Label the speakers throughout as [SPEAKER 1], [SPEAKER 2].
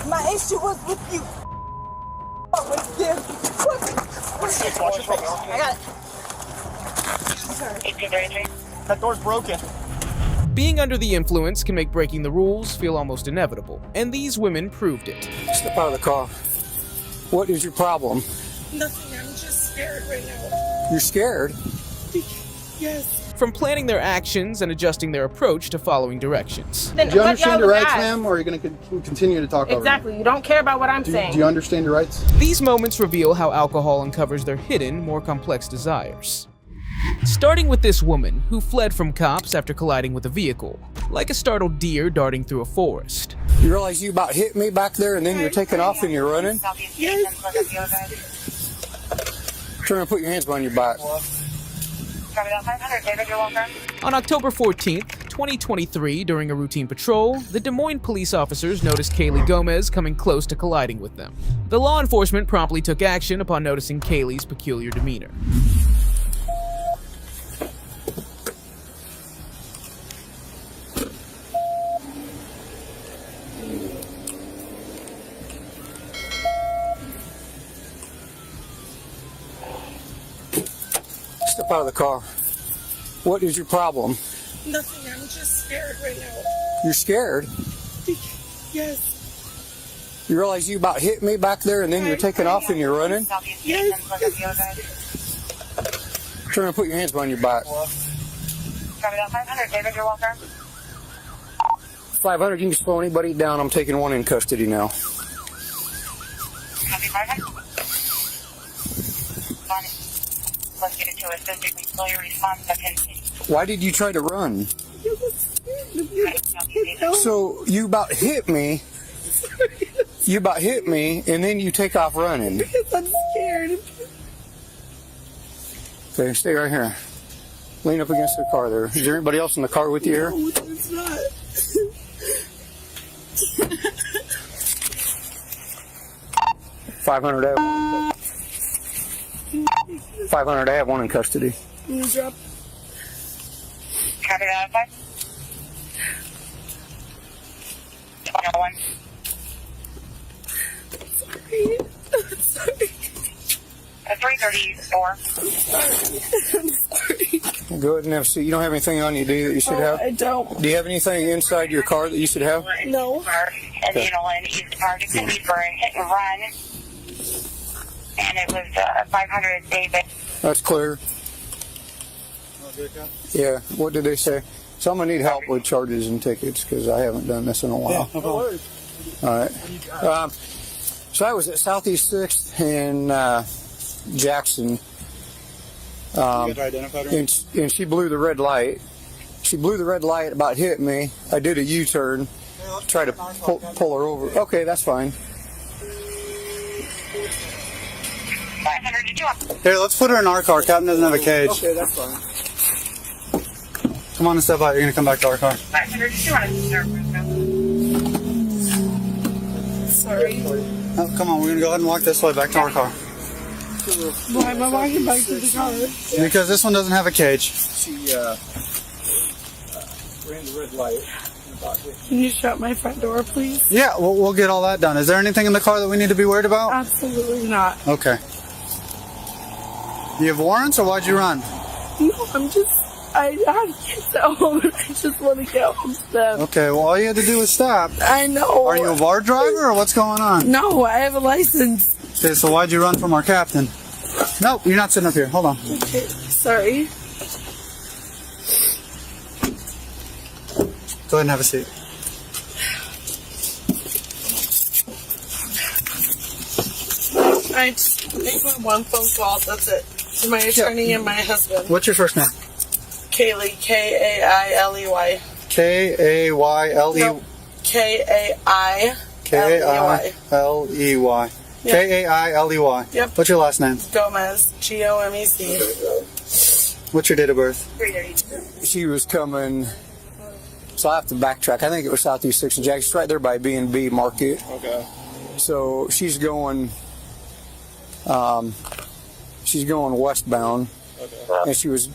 [SPEAKER 1] My issue was with you. With them. I got it.
[SPEAKER 2] That door's broken.
[SPEAKER 3] Being under the influence can make breaking the rules feel almost inevitable, and these women proved it.
[SPEAKER 4] Step out of the car. What is your problem?
[SPEAKER 1] Nothing, I'm just scared right now.
[SPEAKER 4] You're scared?
[SPEAKER 1] Yes.
[SPEAKER 3] From planning their actions and adjusting their approach to following directions.
[SPEAKER 5] Do you understand your rights, ma'am, or are you going to continue to talk over
[SPEAKER 6] Exactly. You don't care about what I'm
[SPEAKER 5] me?
[SPEAKER 6] saying.
[SPEAKER 5] Do you understand your rights?
[SPEAKER 3] These moments reveal how alcohol uncovers their hidden, more complex desires. Starting with this woman who fled from cops after colliding with a vehicle, like a startled deer darting through a forest.
[SPEAKER 4] You realize you about hit me back there and then you're taking off and you're running? Turn and put your hands behind your back.
[SPEAKER 3] On October 14th, 2023, during a routine patrol, the Des Moines police officers noticed Kaylee Gomez coming close to colliding with them. The law enforcement promptly took action upon noticing Kaylee's peculiar demeanor.
[SPEAKER 4] Step out of the car. What is your problem?
[SPEAKER 1] Nothing, I'm just scared right now.
[SPEAKER 4] You're scared?
[SPEAKER 1] Yes.
[SPEAKER 4] You realize you about hit me back there and then you're taking off and you're running?
[SPEAKER 1] Yes.
[SPEAKER 4] Turn and put your hands behind your back. 500, you can slow anybody down. I'm taking one in custody now. Why did you try to run? So you about hit me. You about hit me, and then you take off running.
[SPEAKER 1] Because I'm scared.
[SPEAKER 4] Okay, stay right here. Lean up against the car there. Is there anybody else in the car with you here?
[SPEAKER 1] No, it's not.
[SPEAKER 4] 500, I have one. 500, I have one in custody.
[SPEAKER 1] Can you drop?
[SPEAKER 7] Copy that, 5. 101.
[SPEAKER 1] Sorry.
[SPEAKER 7] 334.
[SPEAKER 1] I'm sorry.
[SPEAKER 4] Go ahead and have a seat. You don't have anything on you, do you, that you should have?
[SPEAKER 1] I don't.
[SPEAKER 4] Do you have anything inside your car that you should have?
[SPEAKER 1] No.
[SPEAKER 7] And, you know, and he's targeted for a hit and run. And it was 500 David.
[SPEAKER 4] That's clear. Yeah, what did they say? So I'm going to need help with charges and tickets because I haven't done this in a while.
[SPEAKER 5] No worries.
[SPEAKER 4] All right. So I was at Southeast 6th in Jackson.
[SPEAKER 5] You guys identified her?
[SPEAKER 4] And she blew the red light. She blew the red light, about hit me. I did a U-turn, tried to pull her over. Okay, that's fine.
[SPEAKER 7] 500, did you want?
[SPEAKER 5] Here, let's put her in our car. Captain doesn't have a cage.
[SPEAKER 4] Okay, that's fine.
[SPEAKER 5] Come on and step out. You're going to come back to our car.
[SPEAKER 7] 500, did you want to start with
[SPEAKER 1] Sorry.
[SPEAKER 5] Oh, come on, we're going to go ahead and walk this way back to our car.
[SPEAKER 1] Why am I walking back to the car?
[SPEAKER 5] Because this one doesn't have a cage.
[SPEAKER 4] She ran the red light.
[SPEAKER 1] Can you shut my front door, please?
[SPEAKER 5] Yeah, we'll get all that done. Is there anything in the car that we need to be worried about?
[SPEAKER 1] Absolutely not.
[SPEAKER 5] Okay. You have warrants, or why'd you run?
[SPEAKER 1] No, I had kids at home and I just want to get home to them.
[SPEAKER 5] Okay, well, all you had to do was stop.
[SPEAKER 1] I know.
[SPEAKER 5] Are you a bar driver, or what's going on?
[SPEAKER 1] No, I have a license.
[SPEAKER 5] Okay, so why'd you run from our captain? Nope, you're not sitting up here. Hold on.
[SPEAKER 1] Okay, sorry.
[SPEAKER 5] Go ahead and have a seat.
[SPEAKER 1] I just make one phone call, that's it. To my attorney and my husband.
[SPEAKER 5] What's your first name?
[SPEAKER 1] Kaylee, K-A-I-L-E-Y.
[SPEAKER 5] K-A-Y-L-E...
[SPEAKER 1] No, K-A-I-L-E-Y.
[SPEAKER 5] K-A-I-L-E-Y.
[SPEAKER 1] Yep.
[SPEAKER 5] K-A-I-L-E-Y.
[SPEAKER 1] Yep.
[SPEAKER 5] What's your last name?
[SPEAKER 1] Gomez, G-O-M-E-Z.
[SPEAKER 5] What's your date of birth?
[SPEAKER 7] 332.
[SPEAKER 4] She was coming, so I have to backtrack. I think it was Southeast 6th and Jackson. It's right there by B&B Market.
[SPEAKER 5] Okay.
[SPEAKER 4] So she's going westbound, and she was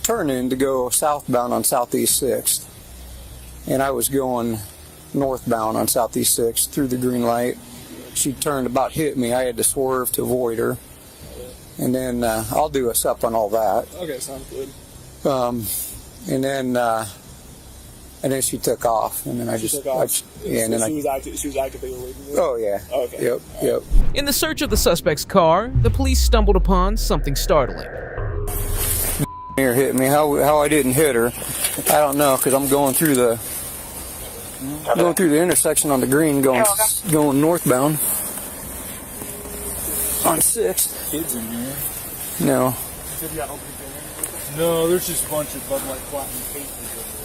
[SPEAKER 4] turning to go southbound on Southeast 6th, and I was going northbound on Southeast 6th through the green light. She turned, about hit me. I had to swerve to avoid her. And then I'll do a sup on all that.
[SPEAKER 2] Okay, sounds good.
[SPEAKER 4] And then she took off, and then I just
[SPEAKER 2] took off.
[SPEAKER 4] yeah, and then
[SPEAKER 2] she was actively avoiding you?
[SPEAKER 4] oh yeah.
[SPEAKER 2] Okay.
[SPEAKER 4] Yep.
[SPEAKER 3] In the search of the suspect's car, the police stumbled upon something startling.
[SPEAKER 4] Here hit me. How I didn't hit her, I don't know, because I'm going through the intersection on the green, going northbound on 6th.
[SPEAKER 2] Kids in here.
[SPEAKER 4] No.
[SPEAKER 2] No, there's just a bunch of Bud Light Platinum cases over there.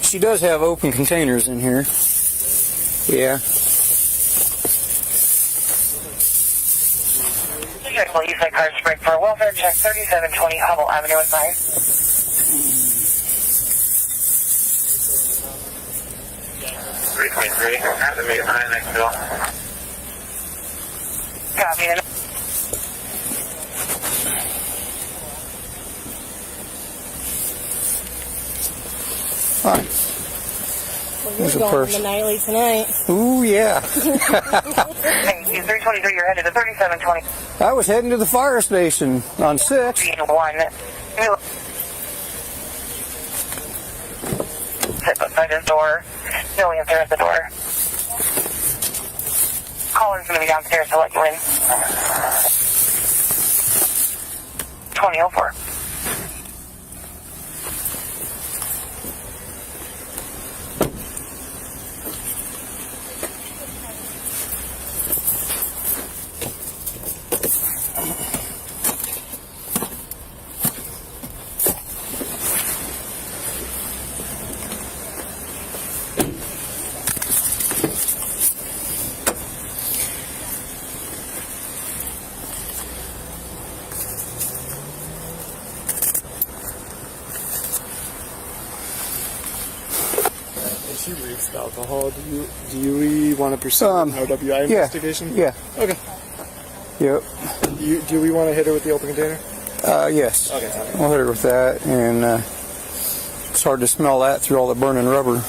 [SPEAKER 4] She does have open containers in here. Yeah.
[SPEAKER 7] Vehicle use my car break for a welfare check 3720 Hubble Avenue in Fire. .3 have to make it behind next bill. Copy.
[SPEAKER 4] Hi. There's a purse.
[SPEAKER 6] The nightly tonight.
[SPEAKER 4] Ooh, yeah.
[SPEAKER 7] Thank you. 323, you're headed to 3720.
[SPEAKER 4] I was heading to the fire station on 6.
[SPEAKER 7] 1. Sit outside his door. No answer at the door. Caller's going to be downstairs to let you in. 2004.
[SPEAKER 2] She reeks alcohol. Do you want to pursue an OWI investigation?
[SPEAKER 4] Yeah.
[SPEAKER 2] Okay.
[SPEAKER 4] Yep.
[SPEAKER 2] Do we want to hit her with the open container?
[SPEAKER 4] Yes.
[SPEAKER 2] Okay.
[SPEAKER 4] I'll hit her with that, and it's hard to smell that through all the burning rubber.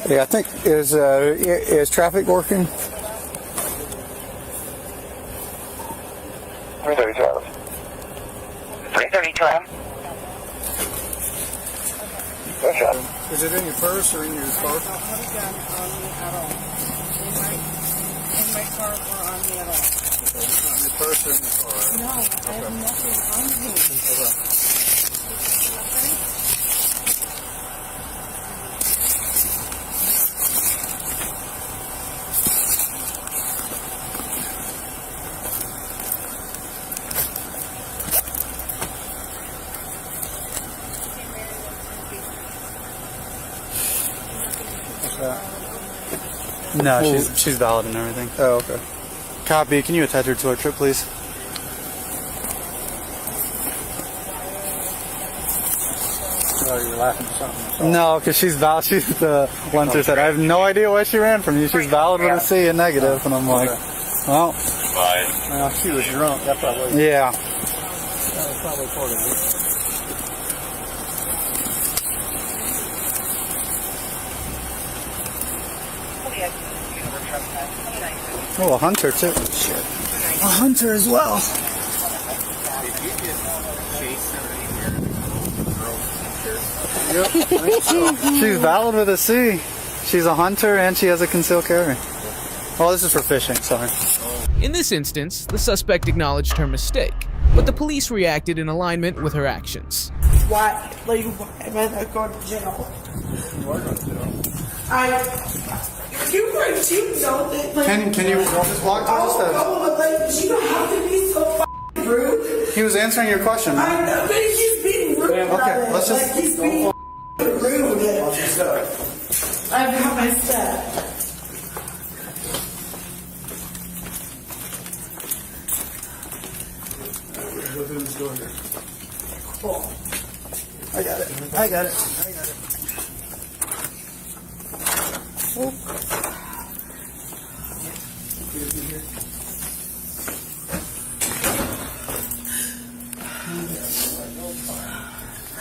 [SPEAKER 4] Yeah, I think is traffic working?
[SPEAKER 7] 332. 332 M.
[SPEAKER 4] Is it in your purse or in your car?
[SPEAKER 6] In my car or on me at all.
[SPEAKER 4] It's not in your purse or in your car?
[SPEAKER 6] No, I have nothing on me.
[SPEAKER 5] No, she's valid and everything.
[SPEAKER 4] Oh, okay.
[SPEAKER 5] Copy. Can you attach her to our trip, please?
[SPEAKER 4] Oh, you're laughing at something.
[SPEAKER 5] No, because she's valid. She's the one who said, I have no idea why she ran from you. She's valid with a C and negative. And I'm like, well.
[SPEAKER 4] She was drunk. That's probably.
[SPEAKER 5] Yeah.
[SPEAKER 4] That was probably part of it.
[SPEAKER 5] Oh, a hunter too. Shit. A hunter as well. She's valid with a C. She's a hunter and she has a concealed carry. Oh, this is for fishing, sorry.
[SPEAKER 3] In this instance, the suspect acknowledged her mistake, but the police reacted in alignment with her actions.
[SPEAKER 1] Why? Like, why am I not going to jail? You are going to jail. You know that, like...
[SPEAKER 5] Can you just walk to us?
[SPEAKER 1] but like, you don't have to be so f***ing rude.
[SPEAKER 5] He was answering your question.
[SPEAKER 1] I know, but he's being rude.
[SPEAKER 5] Okay, let's just...
[SPEAKER 1] Like, he's being rude. I have my step.
[SPEAKER 4] Open this door here.
[SPEAKER 6] Cool.
[SPEAKER 5] I got it. I got it. I got it.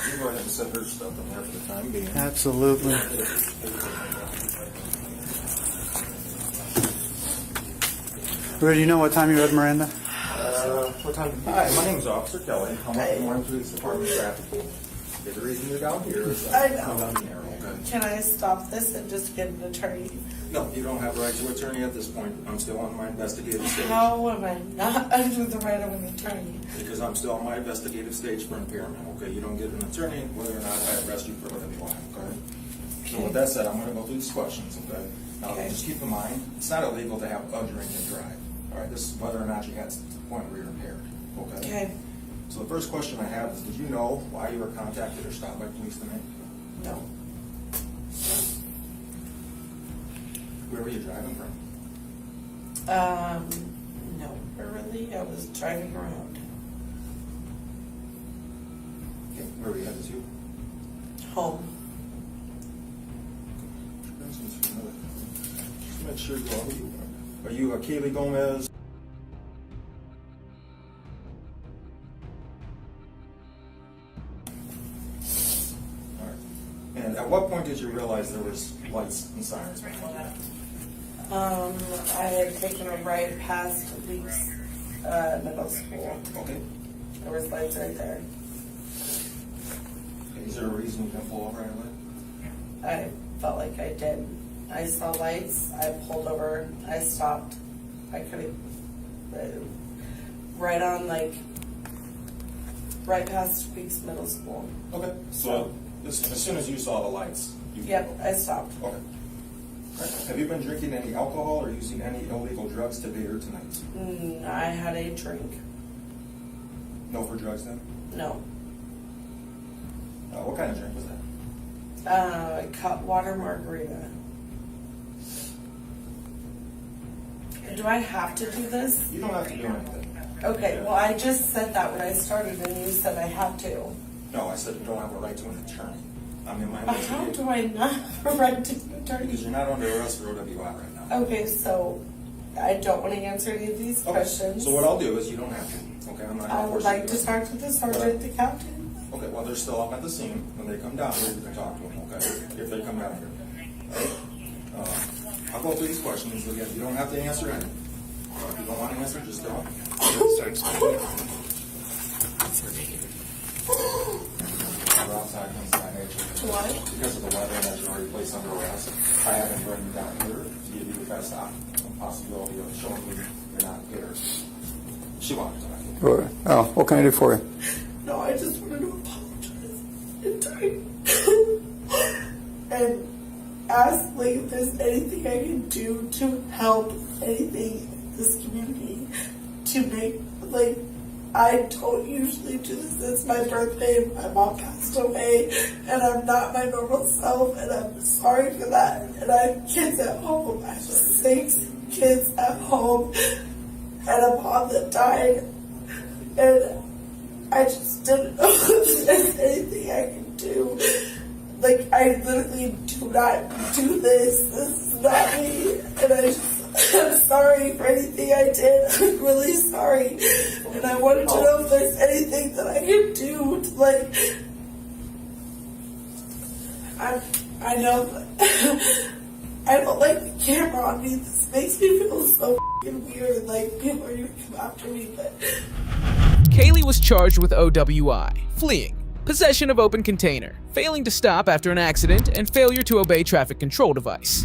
[SPEAKER 2] You go ahead and set her stuff in there for the time being.
[SPEAKER 5] Absolutely. Rudy, you know what time you read Miranda?
[SPEAKER 2] What time? Hi, my name is Officer Kelly. I'm with the Des Moines Police Department traffic. Okay, the reason you're down here is
[SPEAKER 1] I know.
[SPEAKER 2] I'm down here, okay?
[SPEAKER 1] Can I stop this and just get an attorney?
[SPEAKER 2] No, you don't have a right to attorney at this point. I'm still on my investigative stage.
[SPEAKER 1] How am I not under the right of an attorney?
[SPEAKER 2] Because I'm still on my investigative stage for impairment, okay? You don't get an attorney whether or not I arrest you for whatever, okay? So with that said, I'm gonna go through these questions, okay? Now,
[SPEAKER 1] Okay.
[SPEAKER 2] just keep in mind, it's not illegal to have a drink and drive, all right? This is whether or not you had to the point where you're impaired, okay?
[SPEAKER 1] Okay.
[SPEAKER 2] So the first question I have is, did you know why you were contacted or stopped by police tonight?
[SPEAKER 1] No.
[SPEAKER 2] Where were you driving from?
[SPEAKER 1] No, really. I was driving around.
[SPEAKER 2] Okay, where were you headed to?
[SPEAKER 1] Home.
[SPEAKER 2] Just make sure you are who you are. Are you Kaylee Gomez? All right. And at what point did you realize there was lights and sirens?
[SPEAKER 1] I had taken a ride past Weeks Middle School.
[SPEAKER 2] Okay.
[SPEAKER 1] There was lights right there.
[SPEAKER 2] Is there a reason you didn't pull over right away?
[SPEAKER 1] I felt like I did. I saw lights. I pulled over. I stopped. I could have right on right past Weeks Middle School.
[SPEAKER 2] Okay. So as soon as you saw the lights, you
[SPEAKER 1] Yep, I stopped.
[SPEAKER 2] Okay. All right. Have you been drinking any alcohol or using any illegal drugs today or tonight?
[SPEAKER 1] I had a drink.
[SPEAKER 2] No for drugs then?
[SPEAKER 1] No.
[SPEAKER 2] What kind of drink was that?
[SPEAKER 1] Cut water margarita. Do I have to do this?
[SPEAKER 2] You don't have to do anything.
[SPEAKER 1] Okay, well, I just said that when I started and you said I have to.
[SPEAKER 2] No, I said you don't have a right to an attorney. I'm in my
[SPEAKER 1] How
[SPEAKER 2] investigation.
[SPEAKER 1] do I not have a right to an attorney?
[SPEAKER 2] Because you're not under arrest for OWI right now.
[SPEAKER 1] Okay, so I don't want to answer any of these
[SPEAKER 2] Okay.
[SPEAKER 1] questions.
[SPEAKER 2] So what I'll do is you don't have to. Okay, I'm not
[SPEAKER 1] I
[SPEAKER 2] going to
[SPEAKER 1] would
[SPEAKER 2] force
[SPEAKER 1] like
[SPEAKER 2] you
[SPEAKER 1] to talk to the sergeant, the captain.
[SPEAKER 2] Okay, well, they're still up at the scene. When they come down here, you can talk to them, okay? If they come down here. All right? I'll go through these questions again. You don't have to answer any. If you don't want to answer, just don't. We're outside inside nature.
[SPEAKER 1] What?
[SPEAKER 2] Because of the weather and as you're already placed under arrest, I haven't brought you down here to give you the best possibility of showing me you're not impaired. She wanted to.
[SPEAKER 4] Oh, what can I do for you?
[SPEAKER 1] No, I just wanted to apologize in time. And ask, if there's anything I can do to help anything in this community to make, I don't usually do this. It's my birthday, my mom passed away, and I'm not my normal self, and I'm sorry for that. And I have kids at home. I have 6 kids at home, and a mom that died. And I just didn't know if there's anything I can do. I literally do not do this. This is not me. And I'm sorry for anything I did. I'm really sorry. And I wanted to know if there's anything that I can do to, I know that I don't like the camera on me. This makes me feel so f***ing weird. People are gonna come after me, but...
[SPEAKER 3] Kaylee was charged with OWI, fleeing, possession of open container, failing to stop after an accident, and failure to obey traffic control device.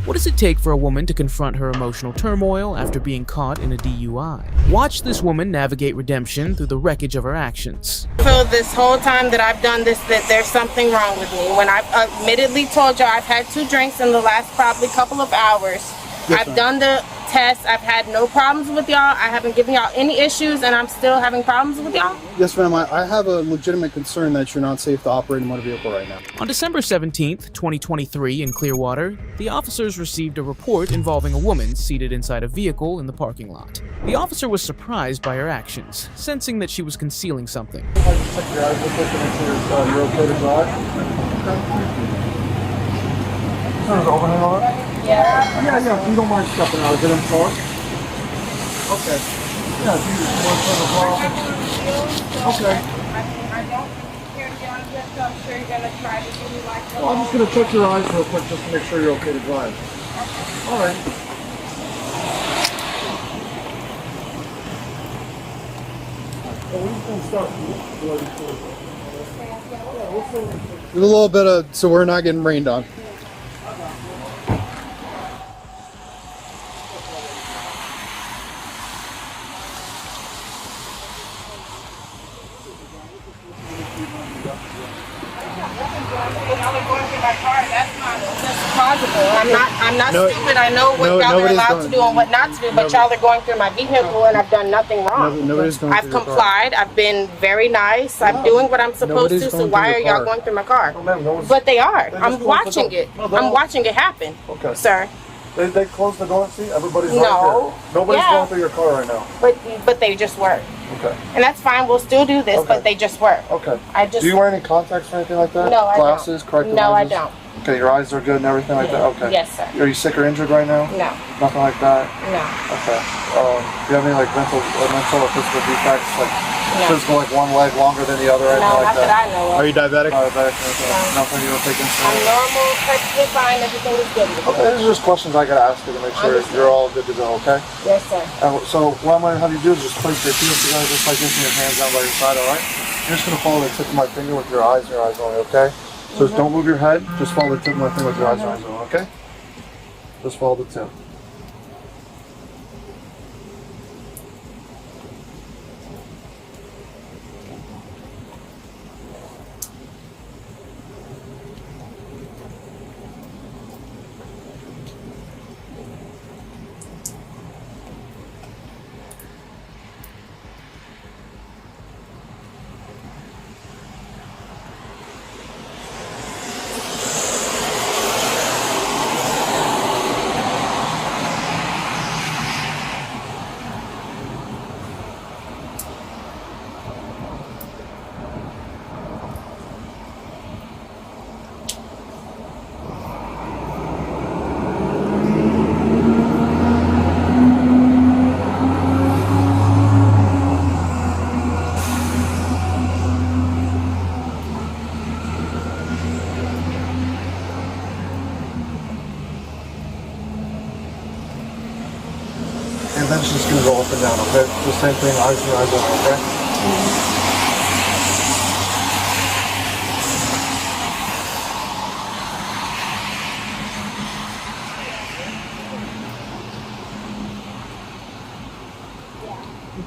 [SPEAKER 3] What does it take for a woman to confront her emotional turmoil after being caught in a DUI? Watch this woman navigate redemption through the wreckage of her actions.
[SPEAKER 6] So this whole time that I've done this, that there's something wrong with me. When I've admittedly told you I've had 2 drinks in the last probably couple of hours, I've done the test. I've had no problems with y'all. I haven't given y'all any issues, and I'm still having problems with y'all.
[SPEAKER 8] Yes, ma'am. I have a legitimate concern that you're not safe to operate a motor vehicle right now.
[SPEAKER 3] On December 17th, 2023, in Clearwater, the officers received a report involving a woman seated inside a vehicle in the parking lot. The officer was surprised by her actions, sensing that she was concealing something.
[SPEAKER 8] I just check your eyes real quick and make sure you're okay to drive. Turn it over and all right? Yeah, if you don't mind stepping out, is it in park? Okay. Yeah, if you just want to turn the car off. Okay.
[SPEAKER 6] I don't care to be honest with you, I'm sure you're going to try to give me like
[SPEAKER 8] Well, I'm just going to check your eyes real quick just to make sure you're okay to drive. All right. There's a little bit of, so we're not getting rained on.
[SPEAKER 6] I'm not
[SPEAKER 8] No,
[SPEAKER 6] stupid. I know what y'all are
[SPEAKER 8] nobody's
[SPEAKER 6] allowed
[SPEAKER 8] going-
[SPEAKER 6] to do and what not to do, but y'all are going through my vehicle and I've done nothing wrong.
[SPEAKER 8] Nobody's going
[SPEAKER 6] I've
[SPEAKER 8] through your car.
[SPEAKER 6] complied. I've been very nice. I'm doing what I'm supposed
[SPEAKER 8] Nobody's
[SPEAKER 6] to. So
[SPEAKER 8] going
[SPEAKER 6] why
[SPEAKER 8] through
[SPEAKER 6] are
[SPEAKER 8] your
[SPEAKER 6] y'all
[SPEAKER 8] car.
[SPEAKER 6] going through my car?
[SPEAKER 8] No, ma'am, no one's-
[SPEAKER 6] But they are.
[SPEAKER 8] They just
[SPEAKER 6] I'm
[SPEAKER 8] closed the
[SPEAKER 6] watching
[SPEAKER 8] door.
[SPEAKER 6] it.
[SPEAKER 8] No, they
[SPEAKER 6] I'm
[SPEAKER 8] don't.
[SPEAKER 6] watching it happen.
[SPEAKER 8] Okay.
[SPEAKER 6] Sir.
[SPEAKER 8] They closed the door, see? Everybody's
[SPEAKER 6] No.
[SPEAKER 8] right there. Nobody's
[SPEAKER 6] Yeah.
[SPEAKER 8] going through your car right now.
[SPEAKER 6] But they just work.
[SPEAKER 8] Okay.
[SPEAKER 6] And that's fine. We'll still do this,
[SPEAKER 8] Okay.
[SPEAKER 6] but they just work.
[SPEAKER 8] Okay.
[SPEAKER 6] I just
[SPEAKER 8] Do you wear any contacts or anything like that?
[SPEAKER 6] No, I
[SPEAKER 8] Glasses,
[SPEAKER 6] don't.
[SPEAKER 8] corrective
[SPEAKER 6] No, I
[SPEAKER 8] lenses?
[SPEAKER 6] don't.
[SPEAKER 8] Okay, your eyes are good and everything like that? Okay.
[SPEAKER 6] Yes, sir.
[SPEAKER 8] Are you sick or injured right now?
[SPEAKER 6] No.
[SPEAKER 8] Nothing like that?
[SPEAKER 6] No.
[SPEAKER 8] Okay. Do you have any like mental or physical defects? Like
[SPEAKER 6] No.
[SPEAKER 8] physical, like one leg longer than the other or anything
[SPEAKER 6] No,
[SPEAKER 8] like
[SPEAKER 6] not that I know of.
[SPEAKER 8] Are you diabetic? Diabetic,
[SPEAKER 6] No.
[SPEAKER 8] nothing you don't take
[SPEAKER 6] I'm
[SPEAKER 8] insulin?
[SPEAKER 6] normal, perfectly fine. Everything is good.
[SPEAKER 8] Okay, these are just questions I gotta ask you to make sure
[SPEAKER 6] Understood.
[SPEAKER 8] you're all good to go, okay?
[SPEAKER 6] Yes, sir.
[SPEAKER 8] So what I'm gonna have you do is just place your feet together just like this and your hands down by your side, alright? You're just gonna follow the tip of my finger with your eyes only, okay? So just don't move your head, just follow the tip of my finger with your eyes only, okay? Just follow the tip. And then it's just gonna go up and down, okay? The same thing, eyes and eyes open, okay?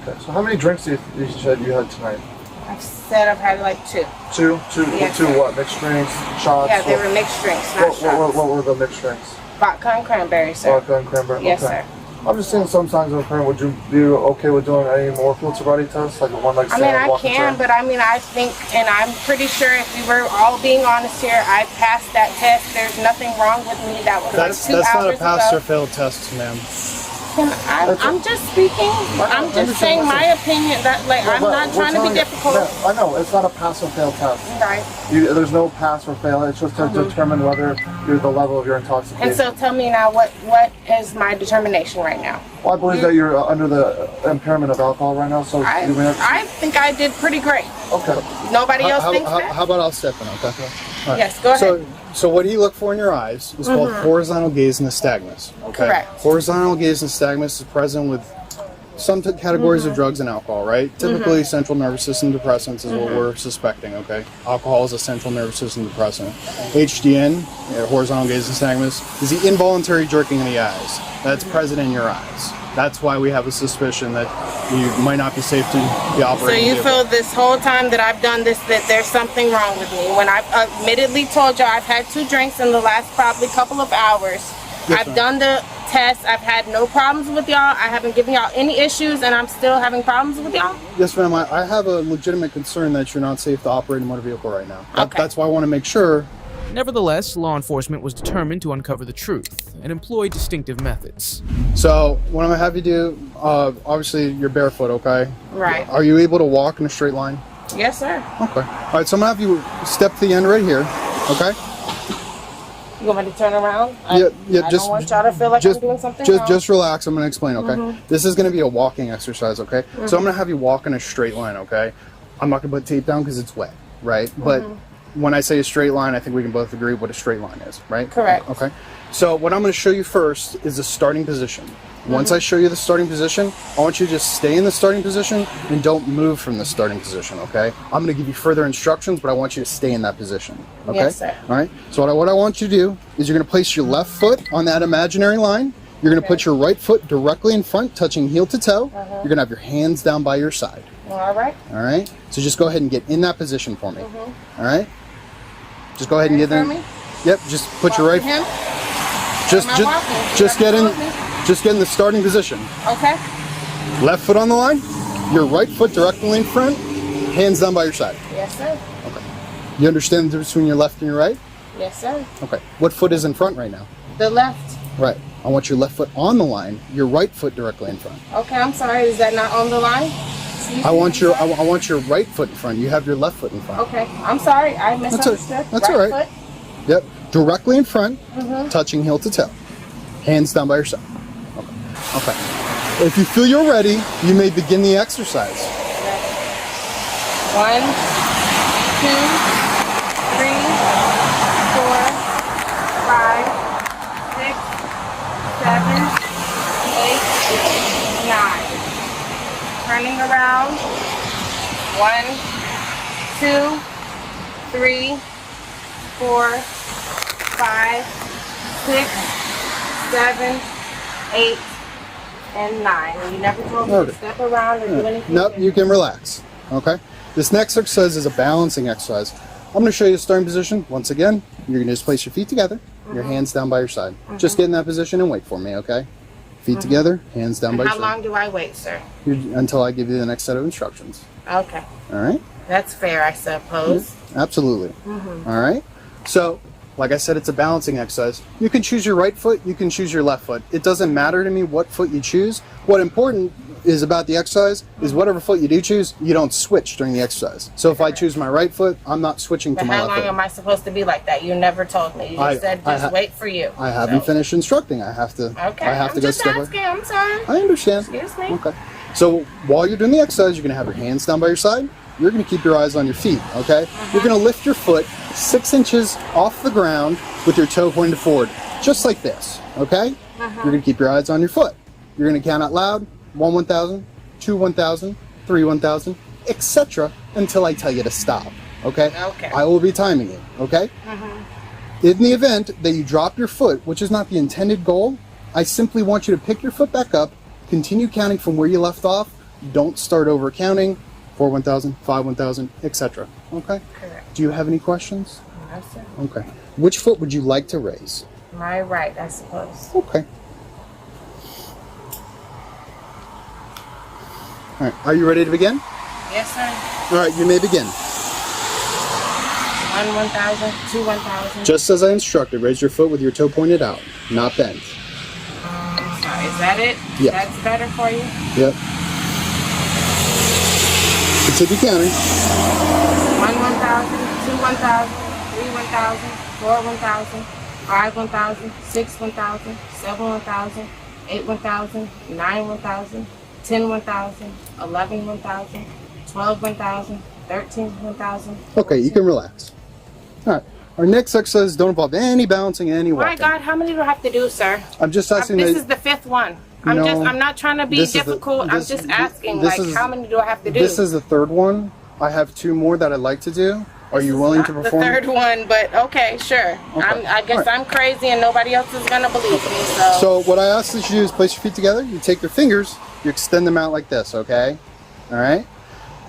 [SPEAKER 8] Okay, so how many drinks you said you had tonight?
[SPEAKER 6] I've said I've had like two.
[SPEAKER 8] Two?
[SPEAKER 6] Yes,
[SPEAKER 8] Two
[SPEAKER 6] sir.
[SPEAKER 8] what? Mixed drinks? Shots?
[SPEAKER 6] Yeah, they were mixed drinks, not shots.
[SPEAKER 8] What were the mixed drinks?
[SPEAKER 6] Vodka and cranberry, sir.
[SPEAKER 8] Vodka and cranberry?
[SPEAKER 6] Yes,
[SPEAKER 8] okay.
[SPEAKER 6] sir.
[SPEAKER 8] I'm just seeing some signs of impairment. Would you be okay with doing any more field sobriety tests? Like one like
[SPEAKER 6] I mean, I can, but I mean, I think, and I'm pretty sure if we were all being honest here, I passed that test. There's nothing wrong with me. That was
[SPEAKER 8] That's
[SPEAKER 6] like 2 hours
[SPEAKER 8] not a pass
[SPEAKER 6] ago.
[SPEAKER 8] or fail test, ma'am.
[SPEAKER 6] I'm just speaking. I'm just saying my opinion. That like I'm not trying to be difficult.
[SPEAKER 8] I know it's not a pass or fail test.
[SPEAKER 6] Right.
[SPEAKER 8] There's no pass or fail. It's just to determine whether you're the level of your intoxication.
[SPEAKER 6] And so tell me now, what is my determination right now?
[SPEAKER 8] Well, I believe that you're under the impairment of alcohol right now. So you may have
[SPEAKER 6] I think I did pretty great.
[SPEAKER 8] okay.
[SPEAKER 6] Nobody else thinks that?
[SPEAKER 8] How about I'll step in? Okay. All right.
[SPEAKER 6] Yes, go ahead.
[SPEAKER 8] So what you look for in your eyes is called horizontal gaze nystagmus. Okay.
[SPEAKER 6] Correct.
[SPEAKER 8] Horizontal gaze nystagmus is present with some categories of drugs and alcohol, right? Typically, central nervous system depressants is what we're suspecting. Okay. Alcohol is a central nervous system depressant. HGN, horizontal gaze nystagmus, is the involuntary jerking in the eyes. That's present in your eyes. That's why we have a suspicion that you might not be safe to be
[SPEAKER 6] So
[SPEAKER 8] operating.
[SPEAKER 6] you
[SPEAKER 8] a vehicle.
[SPEAKER 6] feel this whole time that I've done this that there's something wrong with me when I've admittedly told you I've had 2 drinks in the last probably couple of hours I've done the test. I've had no problems with y'all. I haven't given y'all any issues, and I'm still having problems with y'all.
[SPEAKER 8] Yes, ma'am. I have a legitimate concern that you're not safe to operate a motor vehicle right now. That's why I want to make sure.
[SPEAKER 3] Nevertheless, law enforcement was determined to uncover the truth and employ distinctive methods.
[SPEAKER 8] So what I'm gonna have you do, obviously you're barefoot, okay?
[SPEAKER 6] Right.
[SPEAKER 8] Are you able to walk in a straight line?
[SPEAKER 6] Yes, sir.
[SPEAKER 8] Okay. All right. So I'm gonna have you step to the end right here. Okay.
[SPEAKER 6] You want me to turn around?
[SPEAKER 8] Yeah.
[SPEAKER 6] I don't want y'all to feel like I'm doing something wrong.
[SPEAKER 8] Just relax. I'm gonna explain. Okay. This is gonna be a walking exercise. Okay. So I'm gonna have you walk in a straight line. Okay. I'm not gonna put tape down because it's wet, right? But when I say a straight line, I think we can both agree what a straight line is, right?
[SPEAKER 6] Correct.
[SPEAKER 8] Okay. So what I'm going to show you first is the starting position. Once I show you the starting position, I want you to just stay in the starting position and don't move from the starting position, okay? I'm going to give you further instructions, but I want you to stay in that position, okay?
[SPEAKER 6] Yes, sir.
[SPEAKER 8] All right? So what I want you to do is you're going to place your left foot on that imaginary line. You're going to put your right foot directly in front, touching heel to toe. You're going to have your hands down by your side.
[SPEAKER 6] All right.
[SPEAKER 8] All right? So just go ahead and get in that position for me. All right? Just go ahead and get in. Yep, just put your right.
[SPEAKER 6] Him?
[SPEAKER 8] Just get in. Just get in the starting position.
[SPEAKER 6] Okay.
[SPEAKER 8] Left foot on the line. Your right foot directly in front. Hands down by your side.
[SPEAKER 6] Yes, sir.
[SPEAKER 8] Okay. You understand the difference between your left and your right?
[SPEAKER 6] Yes, sir.
[SPEAKER 8] Okay. What foot is in front right now?
[SPEAKER 6] The left.
[SPEAKER 8] Right. I want your left foot on the line. Your right foot directly in front.
[SPEAKER 6] Okay, I'm sorry. Is that not on the line?
[SPEAKER 8] I want your right foot in front. You have your left foot in front.
[SPEAKER 6] Okay, I'm sorry. I misunderstood.
[SPEAKER 8] That's all right.
[SPEAKER 6] Foot.
[SPEAKER 8] Yep. Directly in front, touching heel to toe. Hands down by your side. Okay. Okay. If you feel you're ready, you may begin the exercise.
[SPEAKER 6] 1, 2, 3, 4, 5, 6, 7, 8, 9. Turning around. 1, 2, 3, 4, 5, 6, 7, 8, and 9. And you never told me to step around or do anything.
[SPEAKER 8] Nope, you can relax. Okay. This next exercise is a balancing exercise. I'm going to show you the starting position. Once again, you're going to just place your feet together, your hands down by your side. Just get in that position and wait for me, okay? Feet together, hands down by your
[SPEAKER 6] How
[SPEAKER 8] side.
[SPEAKER 6] long do I wait, sir?
[SPEAKER 8] Until I give you the next set of instructions.
[SPEAKER 6] Okay.
[SPEAKER 8] All right?
[SPEAKER 6] That's fair, I suppose.
[SPEAKER 8] Absolutely. All right? So, like I said, it's a balancing exercise. You can choose your right foot, you can choose your left foot. It doesn't matter to me what foot you choose. What important is about the exercise is whatever foot you do choose, you don't switch during the exercise. So if I choose my right foot, I'm not switching
[SPEAKER 6] But
[SPEAKER 8] to my
[SPEAKER 6] how
[SPEAKER 8] left
[SPEAKER 6] long
[SPEAKER 8] foot.
[SPEAKER 6] am I supposed to be like that? You never told me. You just said just wait for you.
[SPEAKER 8] I haven't finished instructing. I have to.
[SPEAKER 6] Okay.
[SPEAKER 8] I have
[SPEAKER 6] I'm
[SPEAKER 8] to go
[SPEAKER 6] just
[SPEAKER 8] step by.
[SPEAKER 6] asking. I'm sorry.
[SPEAKER 8] I understand.
[SPEAKER 6] Excuse me.
[SPEAKER 8] Okay. So while you're doing the exercise, you're going to have your hands down by your side. You're going to keep your eyes on your feet, okay? You're going to lift your foot 6 inches off the ground with your toe pointed forward, just like this, okay? You're going to keep your eyes on your foot. You're going to count out loud, 1 1,000, 2 1,000, 3 1,000, etc. until I tell you to stop, okay?
[SPEAKER 6] Okay.
[SPEAKER 8] I will be timing you, okay? In the event that you drop your foot, which is not the intended goal, I simply want you to pick your foot back up, continue counting from where you left off, don't start over counting, 4 1,000, 5 1,000, etc. Okay?
[SPEAKER 6] Correct.
[SPEAKER 8] Do you have any questions?
[SPEAKER 6] No, sir.
[SPEAKER 8] Okay. Which foot would you like to raise?
[SPEAKER 6] My right, I suppose.
[SPEAKER 8] Okay. All right. Are you ready to begin?
[SPEAKER 6] Yes, sir.
[SPEAKER 8] All right. You may begin.
[SPEAKER 6] 1 1,000, 2 1,000.
[SPEAKER 8] Just as I instructed, raise your foot with your toe pointed out, not bent.
[SPEAKER 6] Sorry, is that it?
[SPEAKER 8] Yeah.
[SPEAKER 6] That's better for you?
[SPEAKER 8] Yep. Continue counting.
[SPEAKER 6] 1 1,000, 2 1,000, 3 1,000, 4 1,000, 5 1,000, 6 1,000, 7 1,000, 8 1,000, 9 1,000, 10 1,000, 11 1,000, 12 1,000, 13 1,000.
[SPEAKER 8] Okay, you can relax. All right. Our next exercises don't involve any balancing, any walking.
[SPEAKER 6] My God, how many do I have to do, sir?
[SPEAKER 8] I'm just asking
[SPEAKER 6] This
[SPEAKER 8] that.
[SPEAKER 6] is the 5th one.
[SPEAKER 8] No,
[SPEAKER 6] I'm not trying to be
[SPEAKER 8] this is the-
[SPEAKER 6] difficult. I'm
[SPEAKER 8] this-
[SPEAKER 6] just asking,
[SPEAKER 8] this
[SPEAKER 6] like,
[SPEAKER 8] is-
[SPEAKER 6] how many do I have to do?
[SPEAKER 8] This is the third one. I have 2 more that I'd like to do. Are you willing to
[SPEAKER 6] Not
[SPEAKER 8] perform?
[SPEAKER 6] the 3rd one, but okay, sure.
[SPEAKER 8] Okay.
[SPEAKER 6] I guess
[SPEAKER 8] All right.
[SPEAKER 6] I'm crazy and nobody else is gonna believe me. So,
[SPEAKER 8] So what I ask that you do is place your feet together. You take your fingers, you extend them out like this, okay? All right?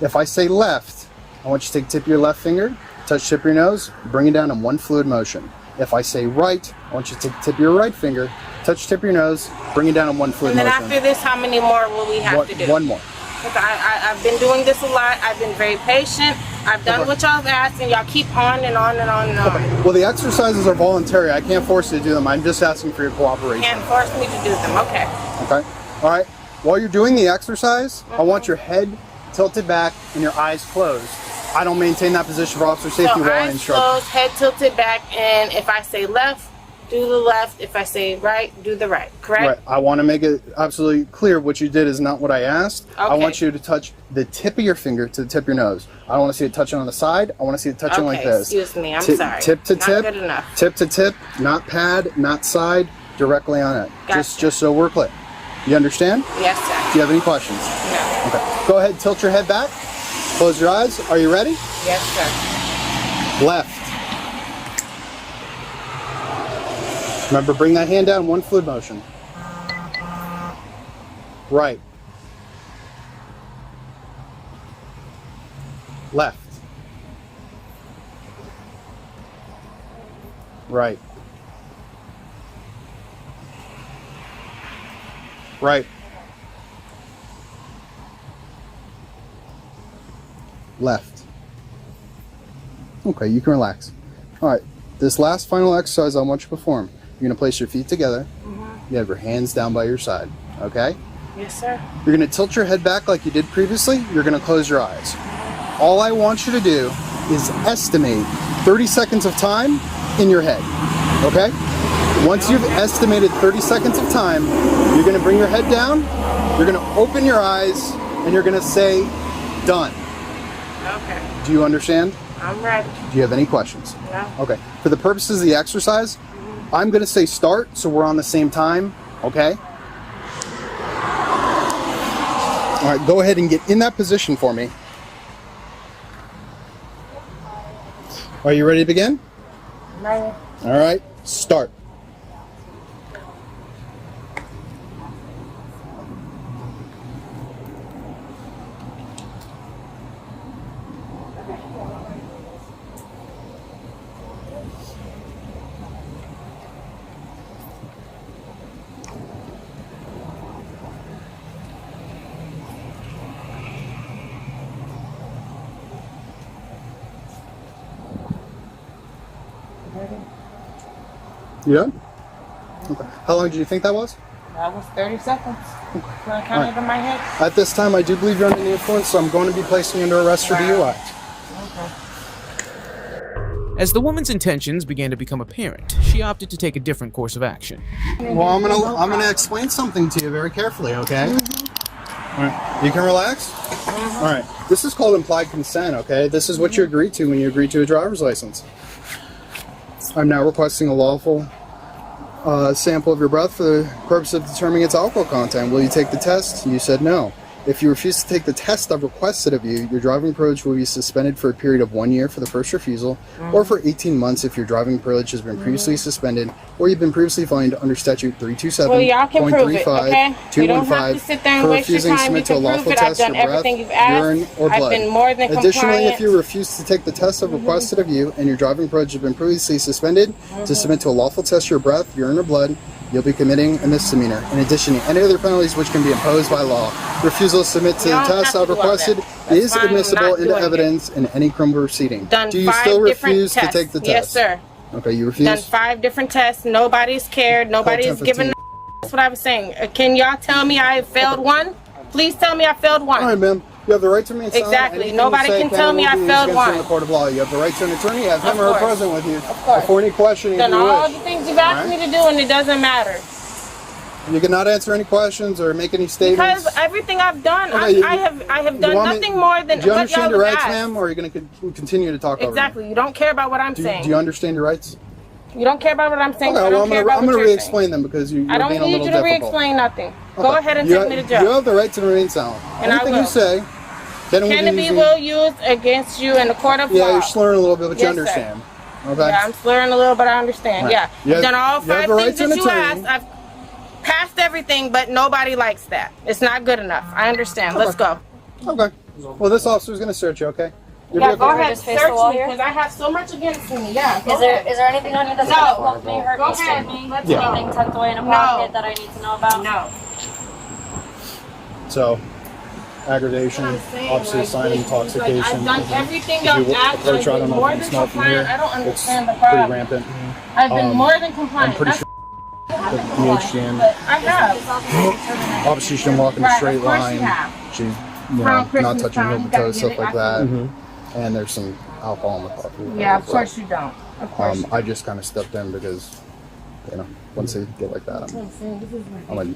[SPEAKER 8] If I say left, I want you to take the tip of your left finger, touch the tip of your nose, bring it down in one fluid motion. If I say right, I want you to tip your right finger, touch the tip of your nose, bring it down in one fluid
[SPEAKER 6] And then
[SPEAKER 8] motion.
[SPEAKER 6] after this, how many more will we have to do?
[SPEAKER 8] One more.
[SPEAKER 6] Because I've been doing this a lot. I've been very patient. I've done what y'all have asked, and y'all keep on and on and on and on.
[SPEAKER 8] Well, the exercises are voluntary. I can't force you to do them. I'm just asking for your cooperation.
[SPEAKER 6] Can't force me to do them. Okay.
[SPEAKER 8] Okay. All right. While you're doing the exercise, I want your head tilted back and your eyes closed. I don't maintain that position for officer safety
[SPEAKER 6] So
[SPEAKER 8] while I
[SPEAKER 6] eyes
[SPEAKER 8] instruct.
[SPEAKER 6] closed, head tilted back, and if I say left, do the left. If I say right, do the right. Correct?
[SPEAKER 8] Right. I want to make it absolutely clear what you did is not what I asked. I
[SPEAKER 6] Okay.
[SPEAKER 8] want you to touch the tip of your finger to the tip of your nose. I don't want to see it touching on the side. I want to see it touching like
[SPEAKER 6] Okay,
[SPEAKER 8] this.
[SPEAKER 6] excuse me, I'm sorry.
[SPEAKER 8] Tip to
[SPEAKER 6] Not
[SPEAKER 8] tip.
[SPEAKER 6] good enough.
[SPEAKER 8] Tip to tip, not pad, not side, directly on it.
[SPEAKER 6] Gotcha.
[SPEAKER 8] Just so we're clear. You understand?
[SPEAKER 6] Yes, sir.
[SPEAKER 8] Do you have any questions?
[SPEAKER 6] No.
[SPEAKER 8] Okay. Go ahead, tilt your head back. Close your eyes. Are you ready?
[SPEAKER 6] Yes, sir.
[SPEAKER 8] Left. Remember, bring that hand down, one fluid motion. Right. Left. Right. Right. Left. Okay, you can relax. All right, this last final exercise I want you to perform. You're gonna place your feet together. You have your hands down by your side, okay?
[SPEAKER 6] Yes, sir.
[SPEAKER 8] You're gonna tilt your head back like you did previously. You're gonna close your eyes. All I want you to do is estimate 30 seconds of time in your head, okay? Once you've estimated 30 seconds of time, you're gonna bring your head down, you're gonna open your eyes, and you're gonna say, done.
[SPEAKER 6] Okay.
[SPEAKER 8] Do you understand?
[SPEAKER 6] I'm ready.
[SPEAKER 8] Do you have any questions?
[SPEAKER 6] No.
[SPEAKER 8] Okay. For the purposes of the exercise, I'm going to say start so we're on the same time, okay? All right, go ahead and get in that position for me. Are you ready to begin?
[SPEAKER 6] Ready.
[SPEAKER 8] All right, start. You done? Okay. How long do you think that was?
[SPEAKER 6] That was 30 seconds. Can I count it in my head?
[SPEAKER 8] At this time, I do believe you're under the influence, so I'm going to be placing you under arrest for DUI.
[SPEAKER 3] As the woman's intentions began to become apparent, she opted to take a different course of action.
[SPEAKER 8] Well, I'm gonna explain something to you very carefully, okay? All right. You can relax. All right. This is called implied consent, okay? This is what you agree to when you agree to a driver's license. I'm now requesting a lawful sample of your breath for the purpose of determining its alcohol content. Will you take the test? You said no. If you refuse to take the test I've requested of you, your driving privilege will be suspended for a period of 1 year for the first refusal, or for 18 months if your driving privilege has been previously suspended, or you've been previously fined under statute 327.35,
[SPEAKER 6] Well, y'all can prove it, okay? You don't have to sit there and
[SPEAKER 8] for
[SPEAKER 6] waste your
[SPEAKER 8] refusing to
[SPEAKER 6] time. You
[SPEAKER 8] submit to a
[SPEAKER 6] can prove
[SPEAKER 8] lawful
[SPEAKER 6] it. I've
[SPEAKER 8] test for
[SPEAKER 6] done
[SPEAKER 8] breath,
[SPEAKER 6] everything you've asked.
[SPEAKER 8] urine, or blood.
[SPEAKER 6] I've been more than
[SPEAKER 8] Additionally,
[SPEAKER 6] compliant.
[SPEAKER 8] if you refuse to take the test I've requested of you and your driving privilege has been previously suspended to submit to a lawful test for your breath, urine, or blood, you'll be committing a misdemeanor. In addition to any other penalties which can be imposed by law. Refusal to submit to
[SPEAKER 6] You
[SPEAKER 8] the
[SPEAKER 6] don't
[SPEAKER 8] test
[SPEAKER 6] have to
[SPEAKER 8] I've
[SPEAKER 6] do all
[SPEAKER 8] requested
[SPEAKER 6] that. That's
[SPEAKER 8] is
[SPEAKER 6] fine, I'm
[SPEAKER 8] admissible
[SPEAKER 6] not
[SPEAKER 8] into
[SPEAKER 6] doing it.
[SPEAKER 8] evidence in any criminal proceeding.
[SPEAKER 6] Done
[SPEAKER 8] Do you
[SPEAKER 6] 5
[SPEAKER 8] still
[SPEAKER 6] different
[SPEAKER 8] refuse
[SPEAKER 6] tests.
[SPEAKER 8] to take the test?
[SPEAKER 6] Yes, sir.
[SPEAKER 8] Okay, you
[SPEAKER 6] Done
[SPEAKER 8] refuse?
[SPEAKER 6] 5 different tests. Nobody's cared. Nobody's
[SPEAKER 8] 10,
[SPEAKER 6] given.
[SPEAKER 8] 15.
[SPEAKER 6] That's what I was saying. Can y'all tell me I failed one? Please tell me I failed one.
[SPEAKER 8] All right, ma'am. You have the right to remain silent.
[SPEAKER 6] Exactly.
[SPEAKER 8] Anything
[SPEAKER 6] Nobody
[SPEAKER 8] you say
[SPEAKER 6] can tell me
[SPEAKER 8] and
[SPEAKER 6] I
[SPEAKER 8] will be
[SPEAKER 6] failed
[SPEAKER 8] used against you
[SPEAKER 6] one.
[SPEAKER 8] in the court of law. You have the right to an attorney. Have him
[SPEAKER 6] Of
[SPEAKER 8] or her
[SPEAKER 6] course.
[SPEAKER 8] present with you.
[SPEAKER 6] course.
[SPEAKER 8] Before any questioning, if
[SPEAKER 6] Done
[SPEAKER 8] you
[SPEAKER 6] all
[SPEAKER 8] wish.
[SPEAKER 6] the things you've asked me to do, and it doesn't matter.
[SPEAKER 8] You cannot answer any questions or make any statements.
[SPEAKER 6] Because everything I've done,
[SPEAKER 8] Okay,
[SPEAKER 6] I have
[SPEAKER 8] You
[SPEAKER 6] done
[SPEAKER 8] want me-
[SPEAKER 6] nothing more than
[SPEAKER 8] Do you
[SPEAKER 6] what
[SPEAKER 8] understand
[SPEAKER 6] y'all
[SPEAKER 8] your
[SPEAKER 6] have
[SPEAKER 8] rights,
[SPEAKER 6] asked.
[SPEAKER 8] ma'am, or are you going to continue to talk over me?
[SPEAKER 6] Exactly. You don't care about what I'm
[SPEAKER 8] Do
[SPEAKER 6] saying.
[SPEAKER 8] you understand your rights?
[SPEAKER 6] You don't care about what I'm saying.
[SPEAKER 8] Okay,
[SPEAKER 6] I
[SPEAKER 8] well,
[SPEAKER 6] don't care about
[SPEAKER 8] I'm
[SPEAKER 6] what
[SPEAKER 8] going to
[SPEAKER 6] you're
[SPEAKER 8] re-explain
[SPEAKER 6] saying.
[SPEAKER 8] them because you're
[SPEAKER 6] I don't
[SPEAKER 8] being a
[SPEAKER 6] need
[SPEAKER 8] little
[SPEAKER 6] you to
[SPEAKER 8] difficult.
[SPEAKER 6] re-explain nothing. Go
[SPEAKER 8] Okay.
[SPEAKER 6] ahead and
[SPEAKER 8] You
[SPEAKER 6] take me to
[SPEAKER 8] You
[SPEAKER 6] jail.
[SPEAKER 8] have the right to remain silent.
[SPEAKER 6] And I
[SPEAKER 8] Anything
[SPEAKER 6] will.
[SPEAKER 8] you say
[SPEAKER 6] Can be will use against you in the court of law.
[SPEAKER 8] Yeah, you're slurring a little bit, but you
[SPEAKER 6] Yes, sir.
[SPEAKER 8] understand. Okay?
[SPEAKER 6] Yeah, I'm slurring a little, but I understand.
[SPEAKER 8] Right.
[SPEAKER 6] Yeah.
[SPEAKER 8] You have-
[SPEAKER 6] I've done all
[SPEAKER 8] you have
[SPEAKER 6] 5
[SPEAKER 8] the right
[SPEAKER 6] things
[SPEAKER 8] to an
[SPEAKER 6] that you
[SPEAKER 8] attorney.
[SPEAKER 6] asked. I've passed everything, but nobody likes that. It's not good enough. I understand. Let's go.
[SPEAKER 8] Okay. Well, this officer's going to search you, okay?
[SPEAKER 6] Yeah, go
[SPEAKER 9] ever
[SPEAKER 6] ahead,
[SPEAKER 9] just face the
[SPEAKER 6] search
[SPEAKER 9] wall
[SPEAKER 6] me,
[SPEAKER 9] here?
[SPEAKER 6] because I have so much against me. Yeah, go
[SPEAKER 9] Is there
[SPEAKER 6] ahead.
[SPEAKER 9] anything on you that's
[SPEAKER 6] No.
[SPEAKER 9] gonna poke me, hurt
[SPEAKER 6] Go
[SPEAKER 9] me, sting
[SPEAKER 6] ahead.
[SPEAKER 9] me?
[SPEAKER 6] Let's
[SPEAKER 8] Yeah.
[SPEAKER 6] go.
[SPEAKER 9] Anything tucked away in a
[SPEAKER 6] No.
[SPEAKER 9] pocket that I need to know about?
[SPEAKER 6] No.
[SPEAKER 8] So, aggravation,
[SPEAKER 6] I'm saying,
[SPEAKER 8] obviously
[SPEAKER 6] like,
[SPEAKER 8] sign of
[SPEAKER 6] I've
[SPEAKER 8] intoxication.
[SPEAKER 6] done everything
[SPEAKER 8] If
[SPEAKER 6] y'all
[SPEAKER 8] you
[SPEAKER 6] asked.
[SPEAKER 8] approach,
[SPEAKER 6] I've
[SPEAKER 8] I don't
[SPEAKER 6] been
[SPEAKER 8] know
[SPEAKER 6] more
[SPEAKER 8] if you
[SPEAKER 6] than
[SPEAKER 8] smell from
[SPEAKER 6] compliant.
[SPEAKER 8] here.
[SPEAKER 6] I don't
[SPEAKER 8] It's
[SPEAKER 6] understand the
[SPEAKER 8] pretty
[SPEAKER 6] problem.
[SPEAKER 8] rampant.
[SPEAKER 6] I've been more than compliant.
[SPEAKER 8] I'm pretty
[SPEAKER 6] That's
[SPEAKER 8] sure the BHDN.
[SPEAKER 6] I have.
[SPEAKER 8] Obviously, she didn't walk in a
[SPEAKER 6] Right,
[SPEAKER 8] straight
[SPEAKER 6] of course
[SPEAKER 8] line.
[SPEAKER 6] you have.
[SPEAKER 8] She's
[SPEAKER 6] Around
[SPEAKER 8] not
[SPEAKER 6] Christmas
[SPEAKER 8] touching
[SPEAKER 6] time,
[SPEAKER 8] her
[SPEAKER 6] you gotta
[SPEAKER 8] toes,
[SPEAKER 6] get
[SPEAKER 8] stuff
[SPEAKER 6] it.
[SPEAKER 8] like
[SPEAKER 6] I
[SPEAKER 8] that.
[SPEAKER 6] feel
[SPEAKER 8] And there's some alcohol in the coffee.
[SPEAKER 6] Yeah, of course you don't. Of course.
[SPEAKER 8] I just kind of stepped in because, once they get like that, I'm like,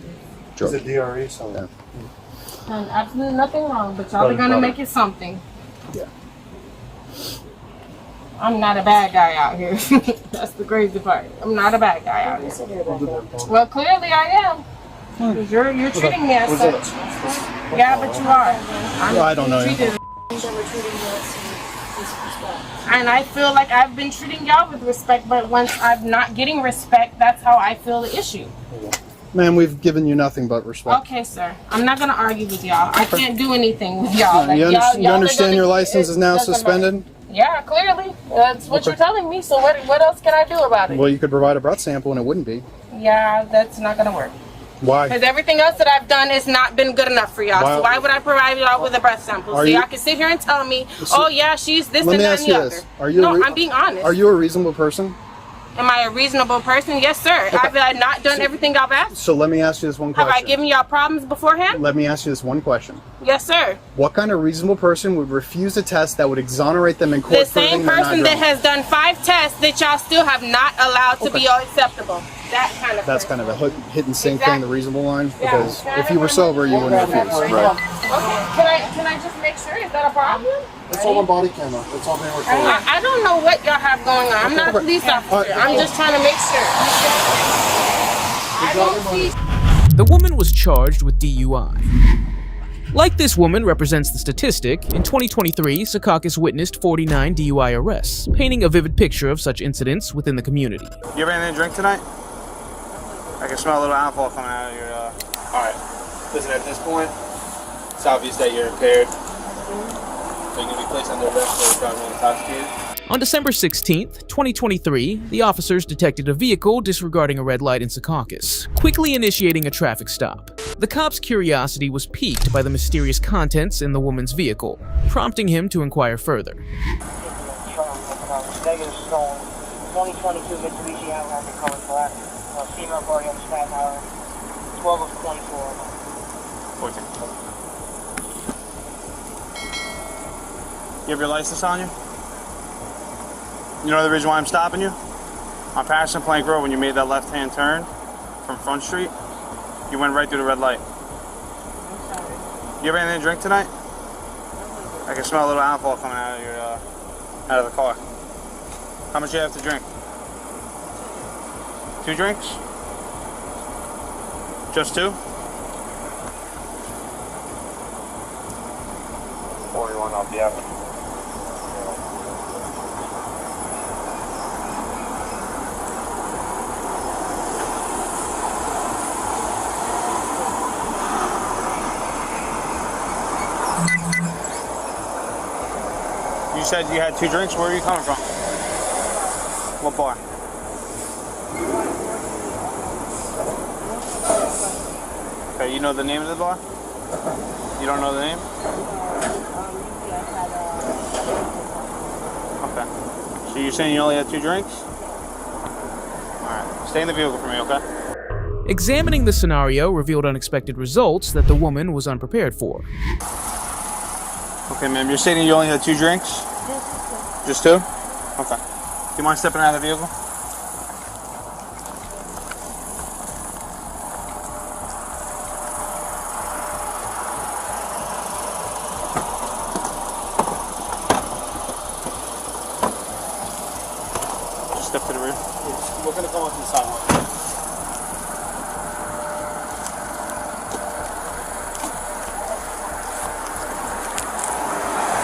[SPEAKER 8] joke.
[SPEAKER 5] It's a DRE, so.
[SPEAKER 8] Yeah.
[SPEAKER 6] Done absolutely nothing wrong, but y'all are gonna make it something.
[SPEAKER 8] Yeah.
[SPEAKER 6] I'm not a bad guy out here. That's the crazy part. I'm not a bad guy out here. Well, clearly I am. Because you're treating me as such. Yeah, but you are.
[SPEAKER 8] I don't know.
[SPEAKER 6] Treated- And I feel like I've been treating y'all with respect, but once I'm not getting respect, that's how I feel the issue.
[SPEAKER 8] Man, we've given you nothing but respect.
[SPEAKER 6] Okay, sir. I'm not gonna argue with y'all. I can't do anything with y'all. Like,
[SPEAKER 8] You
[SPEAKER 6] y'all
[SPEAKER 8] understand
[SPEAKER 6] are
[SPEAKER 8] your
[SPEAKER 6] gonna-
[SPEAKER 8] license is now
[SPEAKER 6] doesn't matter.
[SPEAKER 8] suspended?
[SPEAKER 6] Yeah, clearly. That's what you're telling me. So what else can I do about it?
[SPEAKER 8] Well, you could provide a breath sample and it wouldn't be.
[SPEAKER 6] Yeah, that's not gonna work.
[SPEAKER 8] Why?
[SPEAKER 6] Because everything else that I've done has not been good enough for y'all.
[SPEAKER 8] Why-
[SPEAKER 6] So why would I provide y'all with a breath sample? So
[SPEAKER 8] Are you-
[SPEAKER 6] y'all can sit here and tell me, oh yeah, she's this
[SPEAKER 8] Let
[SPEAKER 6] and
[SPEAKER 8] me
[SPEAKER 6] that
[SPEAKER 8] ask
[SPEAKER 6] and
[SPEAKER 8] you
[SPEAKER 6] the other.
[SPEAKER 8] this. Are you
[SPEAKER 6] No,
[SPEAKER 8] a re-
[SPEAKER 6] I'm being honest.
[SPEAKER 8] Are you a reasonable person?
[SPEAKER 6] Am I a reasonable person? Yes, sir. Have I not done everything y'all asked?
[SPEAKER 8] So let me ask you this one
[SPEAKER 6] Have
[SPEAKER 8] question.
[SPEAKER 6] I given y'all problems beforehand?
[SPEAKER 8] Let me ask you this one question.
[SPEAKER 6] Yes, sir.
[SPEAKER 8] What kind of reasonable person would refuse a test that would exonerate them in court?
[SPEAKER 6] The same
[SPEAKER 8] proving they're not
[SPEAKER 6] person that
[SPEAKER 8] drunk?
[SPEAKER 6] has done 5 tests that y'all still have not allowed to be acceptable. That kind of
[SPEAKER 8] That's
[SPEAKER 6] person.
[SPEAKER 8] kind of a hit and sink thing, the reasonable line.
[SPEAKER 6] Yeah.
[SPEAKER 8] Because if you were sober, you wouldn't refuse.
[SPEAKER 6] Okay, can I just make sure? Is that a problem?
[SPEAKER 8] It's all on body camera. It's all being recorded.
[SPEAKER 6] I don't know what y'all have going on. I'm not a police officer. I'm just trying to make sure. I don't see.
[SPEAKER 3] The woman was charged with DUI. Like this woman represents the statistic, in 2023, Secaucus witnessed 49 DUI arrests, painting a vivid picture of such incidents within the community.
[SPEAKER 10] You have anything to drink tonight? I can smell a little alcohol coming out of your, Alright. Listen, at this point, it's obvious that you're impaired. So you're going to be placed under arrest for driving while intoxicated.
[SPEAKER 3] On December 16th, 2023, the officers detected a vehicle disregarding a red light in Secaucus, quickly initiating a traffic stop. The cop's curiosity was piqued by the mysterious contents in the woman's vehicle, prompting him to inquire further.
[SPEAKER 11] Negative stone. 2022 Mitsubishi Outlander calling for that. Female party on Staten Island. 12 of 24.
[SPEAKER 10] 14. You have your license on you? You know the reason why I'm stopping you? On Patterson Plank Road, when you made that left-hand turn from Front Street, you went right through the red light. You have anything to drink tonight? I can smell a little alcohol coming out of your, out of the car. How much do you have to drink? 2 drinks? Just 2?
[SPEAKER 11] 41 off the avenue.
[SPEAKER 10] You said you had 2 drinks. Where are you coming from? What bar? Okay, you know the name of the bar? You don't know the name? Okay. So you're saying you only had 2 drinks? Alright. Stay in the vehicle for me, okay?
[SPEAKER 3] Examining the scenario revealed unexpected results that the woman was unprepared for.
[SPEAKER 10] Okay, ma'am, you're stating you only had 2 drinks? Just 2? Okay. Do you mind stepping out of the vehicle? Just step to the rear.
[SPEAKER 8] We're going to go onto the sidewalk.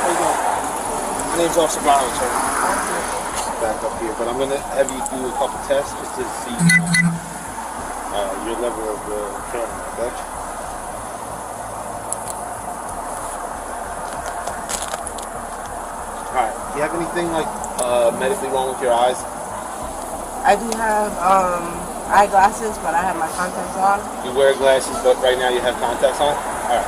[SPEAKER 12] My name's Officer Barlow, sir. Back up here, but I'm going to have you do a couple tests just to see your level of training, okay? you have anything like medically wrong with your eyes?
[SPEAKER 6] I do have eyeglasses, but I have my contacts on.
[SPEAKER 12] You wear glasses, but right now you have contacts on? Alright.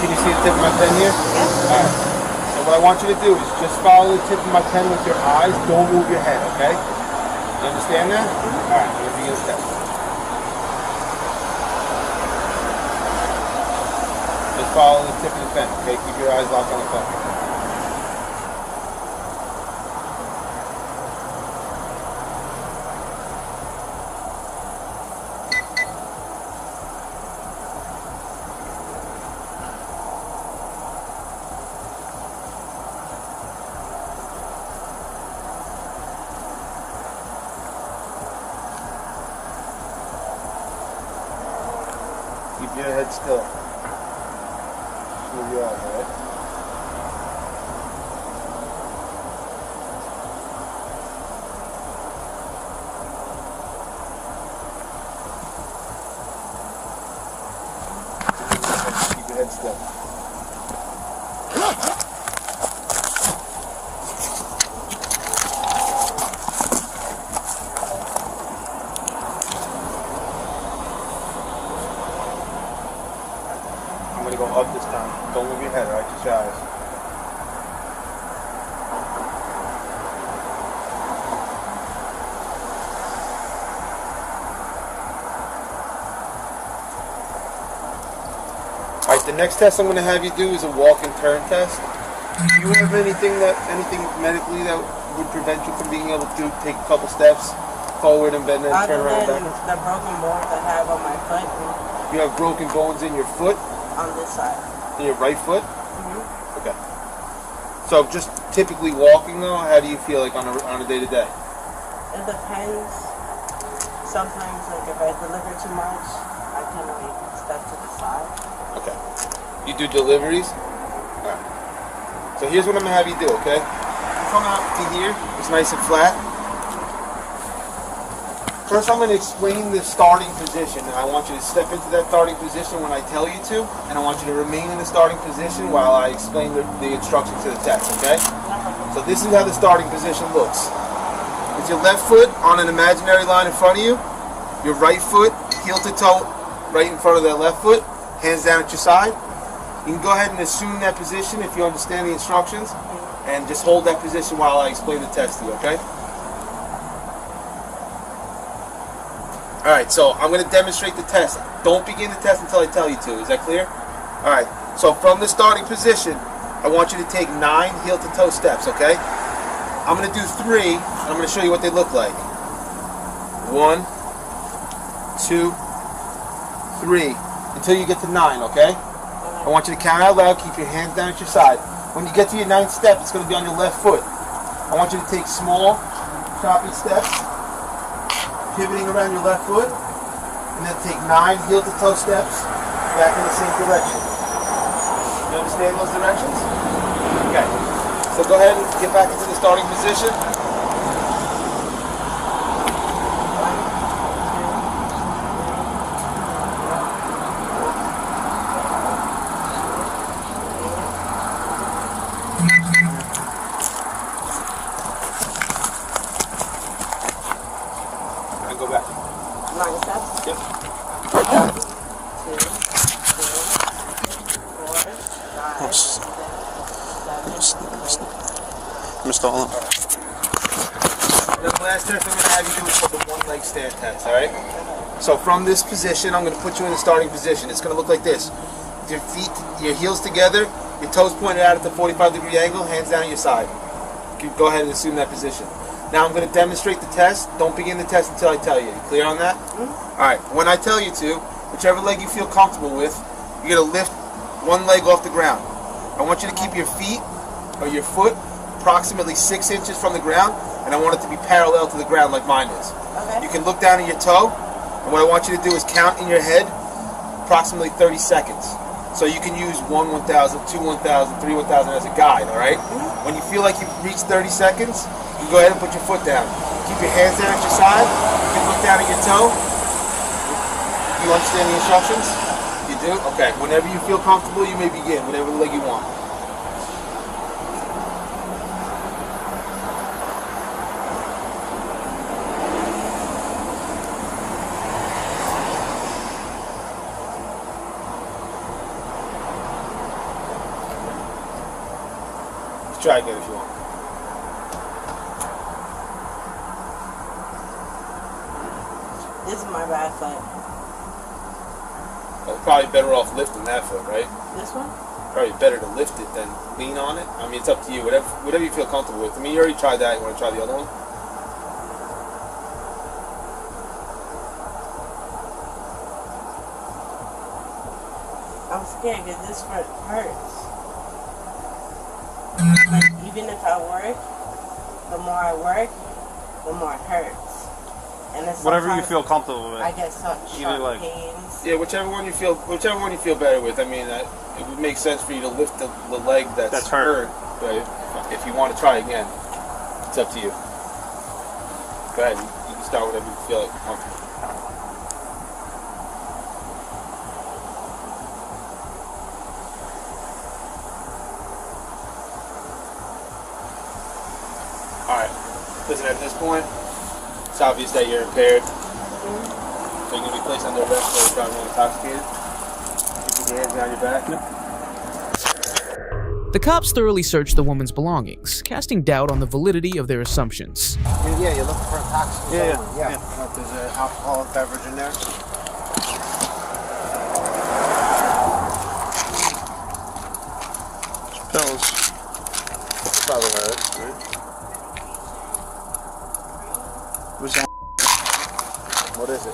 [SPEAKER 12] Can you see the tip of my pen here?
[SPEAKER 6] Yes.
[SPEAKER 12] Alright. So what I want you to do is just follow the tip of my pen with your eyes. Don't move your head, okay? You understand that? Alright, I'm going to begin the test. Just follow the tip of the pen, okay? Keep your eyes locked on the pen. Keep your head still. Just move your eyes, alright? Keep your head still. I'm gonna go up this time. Don't move your head, alright? Just your eyes. Alright, the next test I'm gonna have you do is a walk and turn test. Do you have anything medically that would prevent you from being able to take a couple steps forward and then turn around
[SPEAKER 6] Other
[SPEAKER 12] back?
[SPEAKER 6] than the broken bones I have on my foot
[SPEAKER 12] You have broken bones in your foot?
[SPEAKER 6] on this side.
[SPEAKER 12] In your right foot? Okay. So just typically walking though, how do you feel like on a day to day?
[SPEAKER 6] It depends. Sometimes, like if I deliver too much, I can like step to the side.
[SPEAKER 12] Okay. You do deliveries? Alright. So here's what I'm gonna have you do, okay? You come out to here, it's nice and flat. First I'm gonna explain the starting position, and I want you to step into that starting position when I tell you to, and I want you to remain in the starting position while I explain the instructions to the test, okay? So this is how the starting position looks. With your left foot on an imaginary line in front of you, your right foot heel to toe right in front of that left foot, hands down at your side. You can go ahead and assume that position if you understand the instructions, and just hold that position while I explain the test to you, okay? Alright, so I'm going to demonstrate the test. Don't begin the test until I tell you to. Is that clear? Alright, so from the starting position, I want you to take 9 heel to toe steps, okay? I'm going to do 3, and I'm going to show you what they look like. 1, 2, 3, until you get to 9, okay? I want you to count out loud, keep your hands down at your side. When you get to your 9th step, it's going to be on your left foot. I want you to take small, choppy steps, pivoting around your left foot, and then take 9 heel to toe steps back in the same direction. You understand those directions? Okay. So go ahead and get back into the starting position. And go back.
[SPEAKER 6] 9 steps?
[SPEAKER 12] Yep.
[SPEAKER 6] 1, 2, 3, 4, 5, 6, 7, 8.
[SPEAKER 5] Mr. Holland.
[SPEAKER 12] The last test I'm going to have you do is called the one leg stand test, alright? So from this position, I'm going to put you in the starting position. It's going to look like this. With your feet, your heels together, your toes pointed out at the 45-degree angle, hands down at your side. You can go ahead and assume that position. Now I'm going to demonstrate the test. Don't begin the test until I tell you. You clear on that? Alright, when I tell you to, whichever leg you feel comfortable with, you're going to lift one leg off the ground. I want you to keep your feet, or your foot, approximately 6 inches from the ground, and I want it to be parallel to the ground like mine is.
[SPEAKER 6] Okay.
[SPEAKER 12] You can look down at your toe, and what I want you to do is count in your head approximately 30 seconds. So you can use 1 1,000, 2 1,000, 3 1,000 as a guide, alright? When you feel like you've reached 30 seconds, you go ahead and put your foot down. Keep your hands down at your side. You can look down at your toe. Do you understand the instructions? You do? Okay. Whenever you feel comfortable, you may begin. Whatever leg you want. Try again if you want.
[SPEAKER 6] This is my bad foot.
[SPEAKER 12] Well, probably better off lifting that foot, right?
[SPEAKER 6] This one?
[SPEAKER 12] Probably better to lift it than lean on it. I mean, it's up to you. Whatever you feel comfortable with. I mean, you already tried that. You want to try the other one?
[SPEAKER 6] I'm scared because this foot hurts. Even if I work, the more I work, the more it hurts. And then
[SPEAKER 10] Whatever you
[SPEAKER 6] sometimes
[SPEAKER 10] feel comfortable with.
[SPEAKER 6] I get such
[SPEAKER 10] Either
[SPEAKER 6] sharp
[SPEAKER 10] leg.
[SPEAKER 6] pains.
[SPEAKER 12] Yeah, whichever one you feel better with. I mean, it would make sense for you to lift the leg that's hurt. But if you want to try again, it's up to you. Go ahead. You can start whatever you feel like comfortable. Alright, listen, at this point, it's obvious that you're impaired. So you're going to be placed under arrest for driving while intoxicated. Keep your hands behind your back.
[SPEAKER 3] The cops thoroughly searched the woman's belongings, casting doubt on the validity of their assumptions.
[SPEAKER 13] Yeah, you're looking for intoxicants.
[SPEAKER 10] Yeah.
[SPEAKER 13] Yeah. If there's an alcoholic beverage in there.
[SPEAKER 10] Pills.
[SPEAKER 13] Probably hurt, right?
[SPEAKER 10] What's that?
[SPEAKER 13] What is it?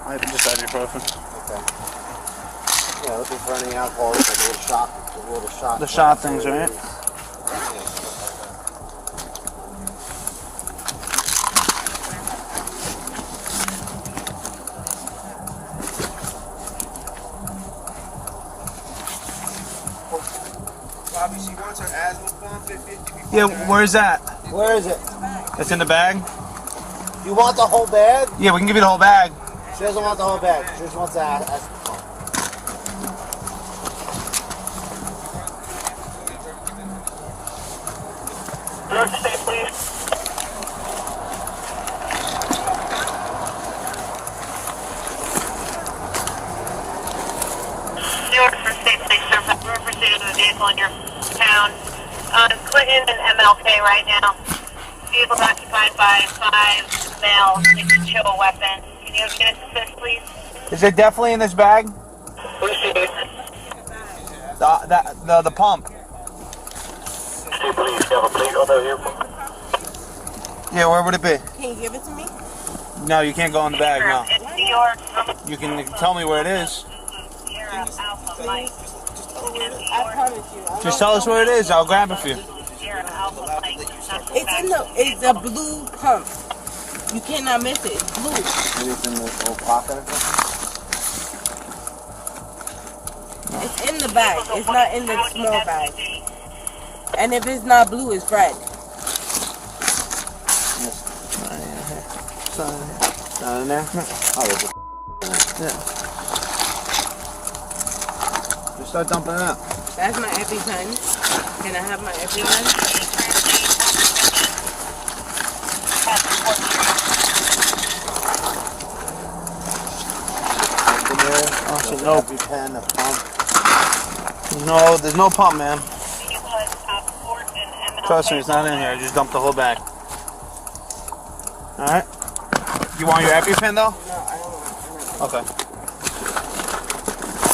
[SPEAKER 10] I just ibuprofen.
[SPEAKER 13] Okay. Yeah, looking for any alcohol, like a little shot.
[SPEAKER 10] The shot things, right?
[SPEAKER 12] Bobby, she wants her asthma pump.
[SPEAKER 10] Yeah, where's that?
[SPEAKER 13] Where is it?
[SPEAKER 10] It's in the bag?
[SPEAKER 13] You want the whole bag?
[SPEAKER 10] Yeah, we can give you the whole bag.
[SPEAKER 13] She doesn't want the whole bag. She just wants the asthma pump.
[SPEAKER 7] New York State Police. New York State Police, sir. We're proceeding to the vehicle in your town. Clinton and MLK right now. Vehicle occupied by 5 males. They can show a weapon. Can you get us assist, please?
[SPEAKER 10] Is it definitely in this bag? The pump. Yeah, where would it be?
[SPEAKER 6] Can you give it to me?
[SPEAKER 10] No, you can't go in the bag, no.
[SPEAKER 7] It's New York.
[SPEAKER 10] You can tell me where it is.
[SPEAKER 7] Alpha Mike.
[SPEAKER 6] I promise you.
[SPEAKER 10] Just tell us where it is, I'll grab it for you.
[SPEAKER 6] It's a blue pump. You cannot miss it. It's blue.
[SPEAKER 13] Maybe it's in the little pocket or something?
[SPEAKER 6] It's in the bag. It's not in the small bag. And if it's not blue, it's red.
[SPEAKER 13] Not in there? Oh, there's a
[SPEAKER 10] Yeah. Just start dumping it out.
[SPEAKER 6] That's my EpiPen. Can I have my EpiPen?
[SPEAKER 10] No.
[SPEAKER 13] EpiPen, a pump.
[SPEAKER 10] No, there's no pump, man. Trust me, it's not in here. I just dumped the whole bag. Alright. You want your EpiPen though?
[SPEAKER 6] No, I don't want it.
[SPEAKER 10] Okay.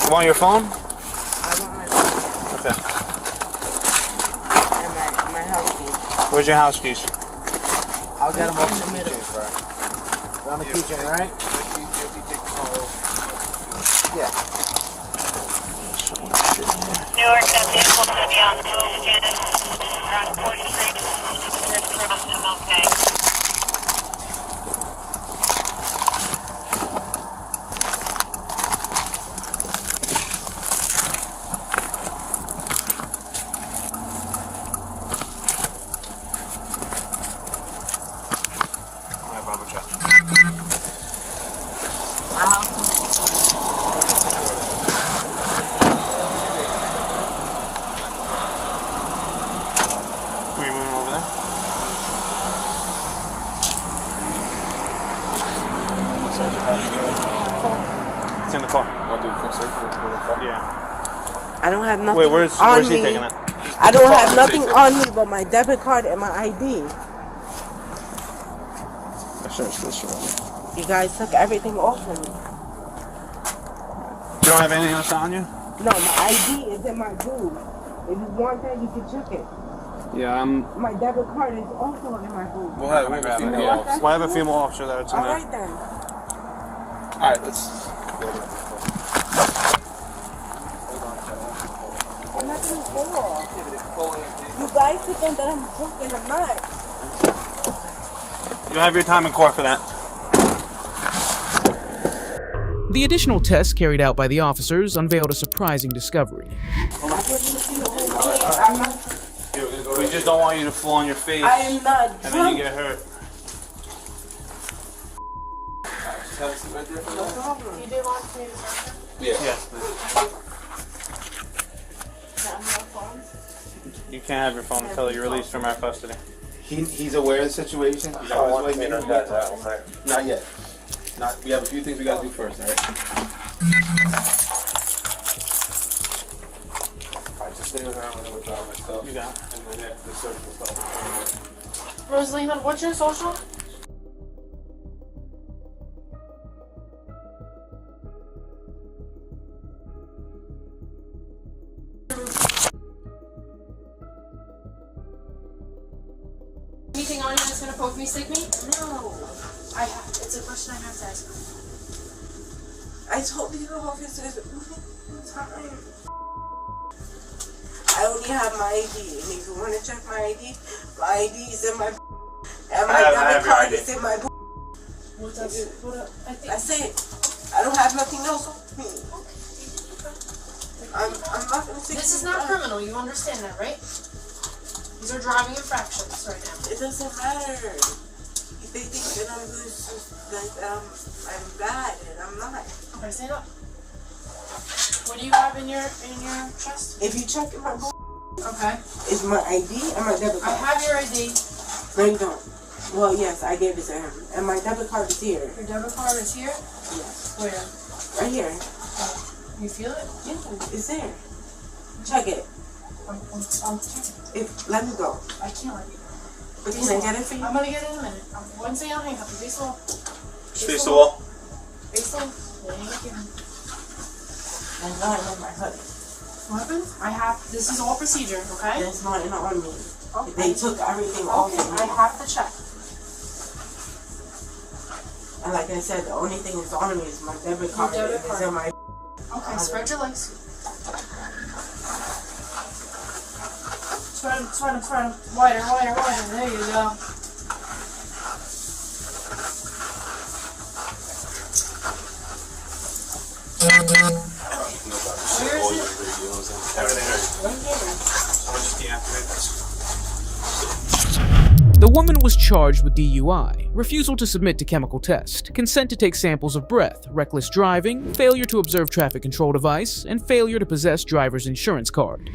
[SPEAKER 10] You want your phone?
[SPEAKER 6] I want my phone
[SPEAKER 10] Okay.
[SPEAKER 6] and my house keys.
[SPEAKER 10] Where's your house keys?
[SPEAKER 13] I'll get them off
[SPEAKER 6] In
[SPEAKER 13] the
[SPEAKER 6] the middle.
[SPEAKER 13] keychain, bro. They're on the keychain, right? Yeah.
[SPEAKER 7] New York, that vehicle's going to be on the move again around 4th Street. There's from MLK.
[SPEAKER 10] It's in the car.
[SPEAKER 6] I don't have nothing
[SPEAKER 10] Wait, where's
[SPEAKER 6] on
[SPEAKER 10] he
[SPEAKER 6] me.
[SPEAKER 10] taking it?
[SPEAKER 6] I don't have nothing on me but my debit card and my ID. You guys took everything off of me.
[SPEAKER 10] You don't have anything else on you?
[SPEAKER 6] No, my ID is in my booth. If you want that, you can check it.
[SPEAKER 10] Yeah,
[SPEAKER 6] My debit card is also in my booth.
[SPEAKER 10] We'll have a female officer. We'll have a female officer that's in
[SPEAKER 6] All
[SPEAKER 10] there.
[SPEAKER 6] right then.
[SPEAKER 10] All right, let's.
[SPEAKER 6] I'm not gonna fall. You guys think that I'm drunk and I'm not.
[SPEAKER 10] You'll have your time in court for that.
[SPEAKER 3] The additional tests carried out by the officers unveiled a surprising discovery.
[SPEAKER 10] We just don't want you to fall on your face.
[SPEAKER 6] I am not
[SPEAKER 10] and then
[SPEAKER 6] drunk.
[SPEAKER 10] you get hurt.
[SPEAKER 9] You did want me to search him?
[SPEAKER 10] Yes, please. You can't have your phone until you're released from our custody.
[SPEAKER 12] He's aware of the situation. He's on his way. Not yet. We have a few things we got to do first, all right?
[SPEAKER 13] Just stay with her. I'm gonna go drive myself.
[SPEAKER 10] You got it.
[SPEAKER 13] And then after the search will start.
[SPEAKER 9] Rosalina, what's your social? Anything on you that's gonna poke me, stick me? No. It's a question I have to ask.
[SPEAKER 6] I told you the officers time. I only have my ID, and if you want to check my ID is in my and my debit card is in my
[SPEAKER 9] What up?
[SPEAKER 6] That's it. I don't have nothing else on me. I'm not gonna say
[SPEAKER 9] This is not criminal, you understand that, right? These are driving infractions right now.
[SPEAKER 6] It doesn't matter. If they think that I'm good, that I'm bad, and I'm not.
[SPEAKER 9] Okay, stand up. What do you have in your chest?
[SPEAKER 6] If you check in my
[SPEAKER 9] Okay.
[SPEAKER 6] it's my ID and my debit
[SPEAKER 9] I
[SPEAKER 6] card.
[SPEAKER 9] have your ID.
[SPEAKER 6] No, you don't. Well, yes, I gave it to him, and my debit card is here.
[SPEAKER 9] Your debit card is here?
[SPEAKER 6] Yes.
[SPEAKER 9] Where?
[SPEAKER 6] Right here.
[SPEAKER 9] You feel it?
[SPEAKER 6] Yeah, it's there. Check it. Let me go.
[SPEAKER 9] I can't let you go.
[SPEAKER 6] But can I get it for you?
[SPEAKER 9] I'm gonna get it in a minute. One thing I'll hang up. Face the wall.
[SPEAKER 10] Face the wall.
[SPEAKER 9] Face the wall. Laying up here.
[SPEAKER 6] I know my hood.
[SPEAKER 9] What happened? This is all procedure, okay?
[SPEAKER 6] There's nothing on me.
[SPEAKER 9] Okay.
[SPEAKER 6] They took everything off
[SPEAKER 9] Okay,
[SPEAKER 6] of me.
[SPEAKER 9] I have to check.
[SPEAKER 6] And like I said, the only thing that's on me is my debit card.
[SPEAKER 9] debit
[SPEAKER 6] It's
[SPEAKER 9] card.
[SPEAKER 6] in my
[SPEAKER 9] Okay, spread your legs. Spread them. Wider. There you go. Where is it?
[SPEAKER 3] The woman was charged with DUI, refusal to submit to chemical test, consent to take samples of breath, reckless driving, failure to observe traffic control device, and failure to possess driver's insurance card.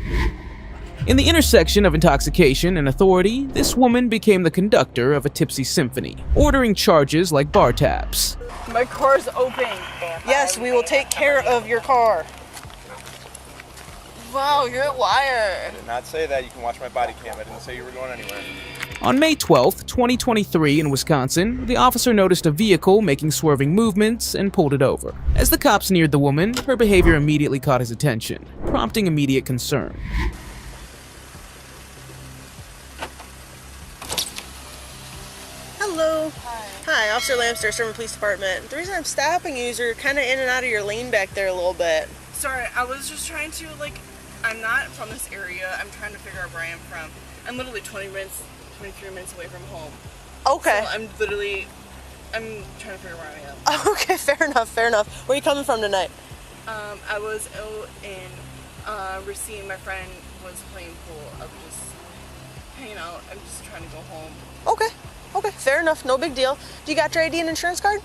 [SPEAKER 3] In the intersection of intoxication and authority, this woman became the conductor of a tipsy symphony, ordering charges like bar tabs.
[SPEAKER 14] My car's open. Yes, we will take care of your car. Wow, you're a liar.
[SPEAKER 10] I did not say that. You can watch my body cam. I didn't say you were going anywhere.
[SPEAKER 3] On May 12, 2023 in Wisconsin, the officer noticed a vehicle making swerving movements and pulled it over. As the cops neared the woman, her behavior immediately caught his attention, prompting immediate concern.
[SPEAKER 14] Hello. Hi, Officer Lamster, Sherman Police Department. The reason I'm stopping you is you're kind of in and out of your lane back there a little bit.
[SPEAKER 15] Sorry, I was just trying to, I'm not from this area. I'm trying to figure out where I am from. I'm literally 23 minutes away from home.
[SPEAKER 14] Okay.
[SPEAKER 15] So I'm trying to figure out where I am.
[SPEAKER 14] Okay, fair enough. Where are you coming from tonight?
[SPEAKER 15] I was out in Racine. My friend was playing pool. I was just hanging out. I'm just trying to go home.
[SPEAKER 14] Okay, fair enough. No big deal. Do you got your ID and insurance card?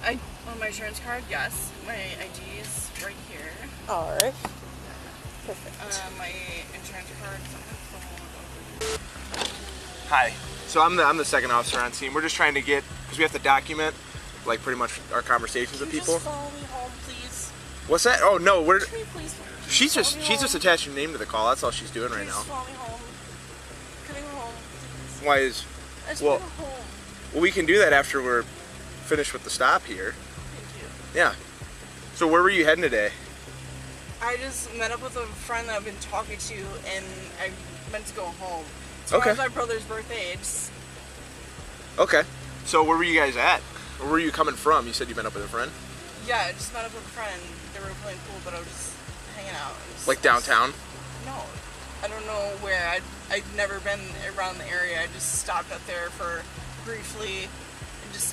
[SPEAKER 15] On my insurance card, yes. My ID is right here.
[SPEAKER 14] All right. Perfect.
[SPEAKER 15] My insurance card.
[SPEAKER 10] Hi. So I'm the second officer on scene. We're just trying to get, because we have to document like pretty much our conversations with people.
[SPEAKER 15] Just follow me home, please.
[SPEAKER 10] What's that? Oh no, we're.
[SPEAKER 15] Can you please?
[SPEAKER 10] She's just attaching her name to the call. That's all she's doing right now.
[SPEAKER 15] Please follow me home. Can I go home? Please?
[SPEAKER 10] Why is?
[SPEAKER 15] I just
[SPEAKER 10] Well,
[SPEAKER 15] want to go home.
[SPEAKER 10] well, we can do that after we're finished with the stop here.
[SPEAKER 15] Thank you.
[SPEAKER 10] Yeah. So where were you heading today?
[SPEAKER 15] I just met up with a friend that I've been talking to, and I meant to go home. Tomorrow's
[SPEAKER 10] Okay.
[SPEAKER 15] my brother's birthday.
[SPEAKER 10] Okay. So where were you guys at? Where were you coming from? You said you met up with a friend?
[SPEAKER 15] Yeah, I just met up with a friend. They were playing pool, but I was just hanging out.
[SPEAKER 10] Like downtown?
[SPEAKER 15] No, I don't know where. I'd never been around the area. I just stopped up there for briefly and just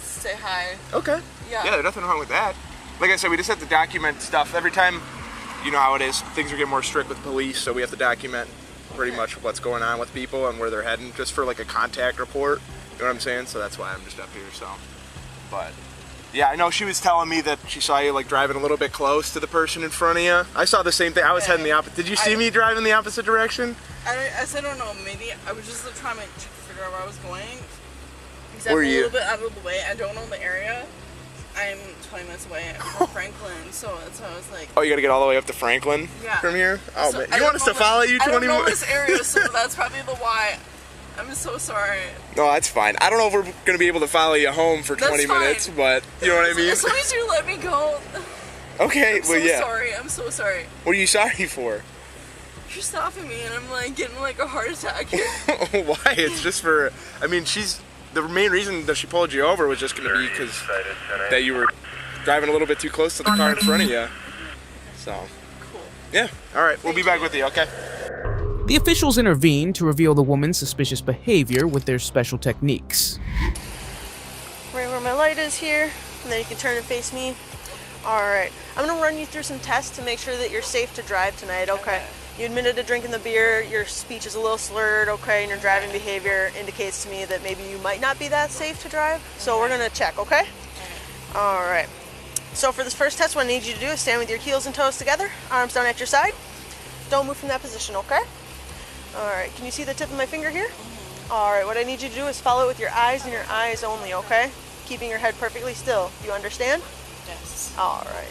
[SPEAKER 15] say hi.
[SPEAKER 10] Okay.
[SPEAKER 15] Yeah.
[SPEAKER 10] Yeah, there's nothing wrong with that. Like I said, we just have to document stuff. Every time, you know how it is, things are getting more strict with police, so we have to document pretty much what's going on with people and where they're heading, just for like a contact report. You know what I'm saying? So that's why I'm just up here, so. But, yeah, I know she was telling me that she saw you like driving a little bit close to the person in front of you. I saw the same thing. I was heading the opposite. Did you see me driving the opposite direction?
[SPEAKER 15] I said, I don't know, maybe I was just trying to figure out where I was going. Because
[SPEAKER 10] Where
[SPEAKER 15] I'm
[SPEAKER 10] are
[SPEAKER 15] a
[SPEAKER 10] you?
[SPEAKER 15] little bit out of the way. I don't know the area. I'm 20 minutes away from Franklin, so that's why I was like...
[SPEAKER 10] Oh, you gotta get all the way up to Franklin from here? Oh,
[SPEAKER 15] So,
[SPEAKER 10] man.
[SPEAKER 15] I
[SPEAKER 10] You
[SPEAKER 15] don't
[SPEAKER 10] want us
[SPEAKER 15] know
[SPEAKER 10] to follow you 20
[SPEAKER 15] I don't know
[SPEAKER 10] minutes?
[SPEAKER 15] this area, so that's probably the why. I'm so sorry.
[SPEAKER 10] No, that's fine. I don't know if we're gonna be able to follow you home for 20
[SPEAKER 15] That's fine.
[SPEAKER 10] minutes, but you know what I mean?
[SPEAKER 15] As long as you let me go.
[SPEAKER 10] Okay,
[SPEAKER 15] I'm so
[SPEAKER 10] well, yeah.
[SPEAKER 15] sorry. I'm so sorry.
[SPEAKER 10] What are you sorry for?
[SPEAKER 15] You're stopping me, and I'm like getting like a heart attack here.
[SPEAKER 10] Why? It's just for. I mean, the main reason that she pulled you over was just gonna be because that you were driving a little bit too close to the car in front of you. So. Cool. Yeah. All right. We'll be back with you. Okay.
[SPEAKER 3] The officials intervened to reveal the woman's suspicious behavior with their special techniques.
[SPEAKER 14] Right where my light is here, and then you can turn and face me. Alright, I'm going to run you through some tests to make sure that you're safe to drive tonight, okay? You admitted to drinking the beer, your speech is a little slurred, okay, and your driving behavior indicates to me that maybe you might not be that safe to drive. So we're going to check, okay? Alright. So for this first test, what I need you to do is stand with your heels and toes together, arms down at your side. Don't move from that position, okay? Alright, can you see the tip of my finger here? Alright, what I need you to do is follow it with your eyes and your eyes only, okay? Keeping your head perfectly still. You understand?
[SPEAKER 15] Yes.
[SPEAKER 14] Alright.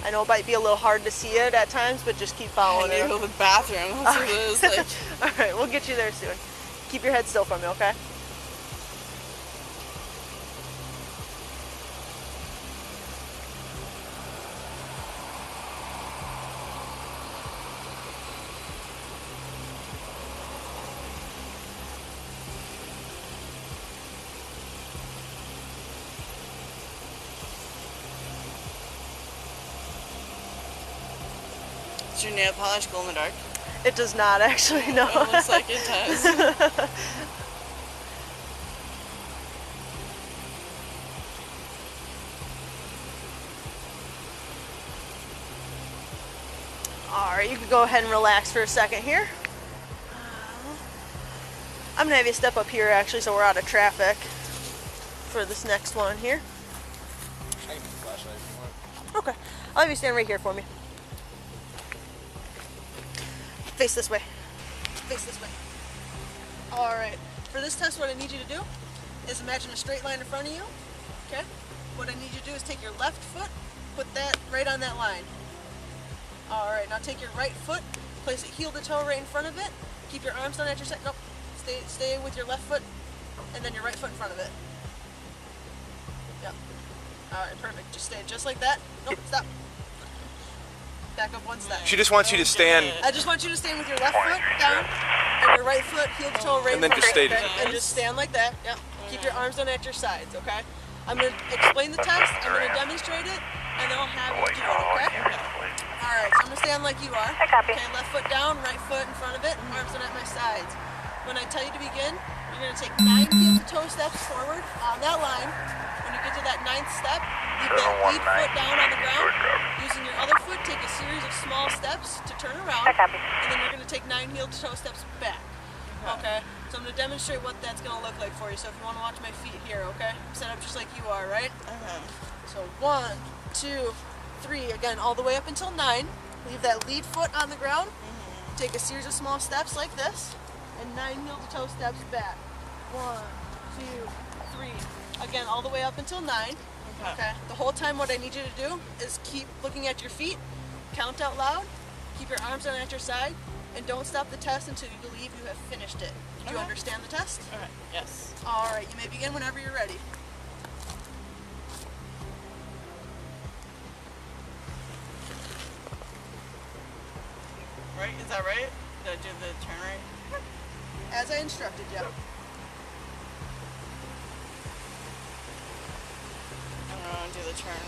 [SPEAKER 14] I know it might be a little hard to see it at times, but just keep following
[SPEAKER 15] I need
[SPEAKER 14] it.
[SPEAKER 15] to go to the bathroom. That's what it is, like.
[SPEAKER 14] Alright, we'll get you there soon. Keep your head still for me, okay?
[SPEAKER 15] Does your nail polish glow in the dark?
[SPEAKER 14] It does not actually, no.
[SPEAKER 15] It looks like it does.
[SPEAKER 14] Alright, you can go ahead and relax for a second here. I'm gonna have you step up here actually so we're out of traffic for this next one here.
[SPEAKER 10] I can use the flashlight if you want.
[SPEAKER 14] Okay, I'll have you stand right here for me. Face this way. Face this way. Alright, for this test what I need you to do is imagine a straight line in front of you. Okay? What I need you to do is take your left foot, put that right on that line. Alright, now take your right foot, place it heel to toe right in front of it. Keep your arms down at your side. Nope. Stay with your left foot and then your right foot in front of it. Yep. Alright, perfect. Just stay just like that. Nope, stop. Back up one step.
[SPEAKER 10] She just wants you to stand.
[SPEAKER 14] I just want you to stand with your left foot down and your right foot heel to toe right
[SPEAKER 10] And then
[SPEAKER 14] in front
[SPEAKER 10] just
[SPEAKER 14] of it,
[SPEAKER 10] stay-
[SPEAKER 14] okay? And just stand like that. Yep. Keep your arms down at your sides, okay? I'm going to explain the test, I'm going to demonstrate it, and then I'll have you do it, okay? Alright, so I'm going to stand like you are. Okay, left foot down, right foot in front of it, arms down at my sides. When I tell you to begin, you're going to take 9 heel to toe steps forward on that line. When you get to that 9th step, leave that lead foot down on the ground. Using your other foot, take a series of small steps to turn around. And then you're going to take 9 heel to toe steps back. Okay? So I'm going to demonstrate what that's going to look like for you. So if you want to watch my feet here, okay? Set up just like you are, right? So 1, 2, 3. Again, all the way up until 9. Leave that lead foot on the ground. Take a series of small steps like this. And 9 heel to toe steps back. 1, 2, 3. Again, all the way up until 9. Okay. The whole time, what I need you to do is keep looking at your feet, count out loud, keep your arms down at your side, and don't stop the test until you believe you have finished it. Do you understand the test?
[SPEAKER 15] All right. Yes.
[SPEAKER 14] All right. You may begin whenever you're ready.
[SPEAKER 15] Right? Is that right? Did I do the turn right?
[SPEAKER 14] As I instructed you.
[SPEAKER 15] I'm gonna do the turn.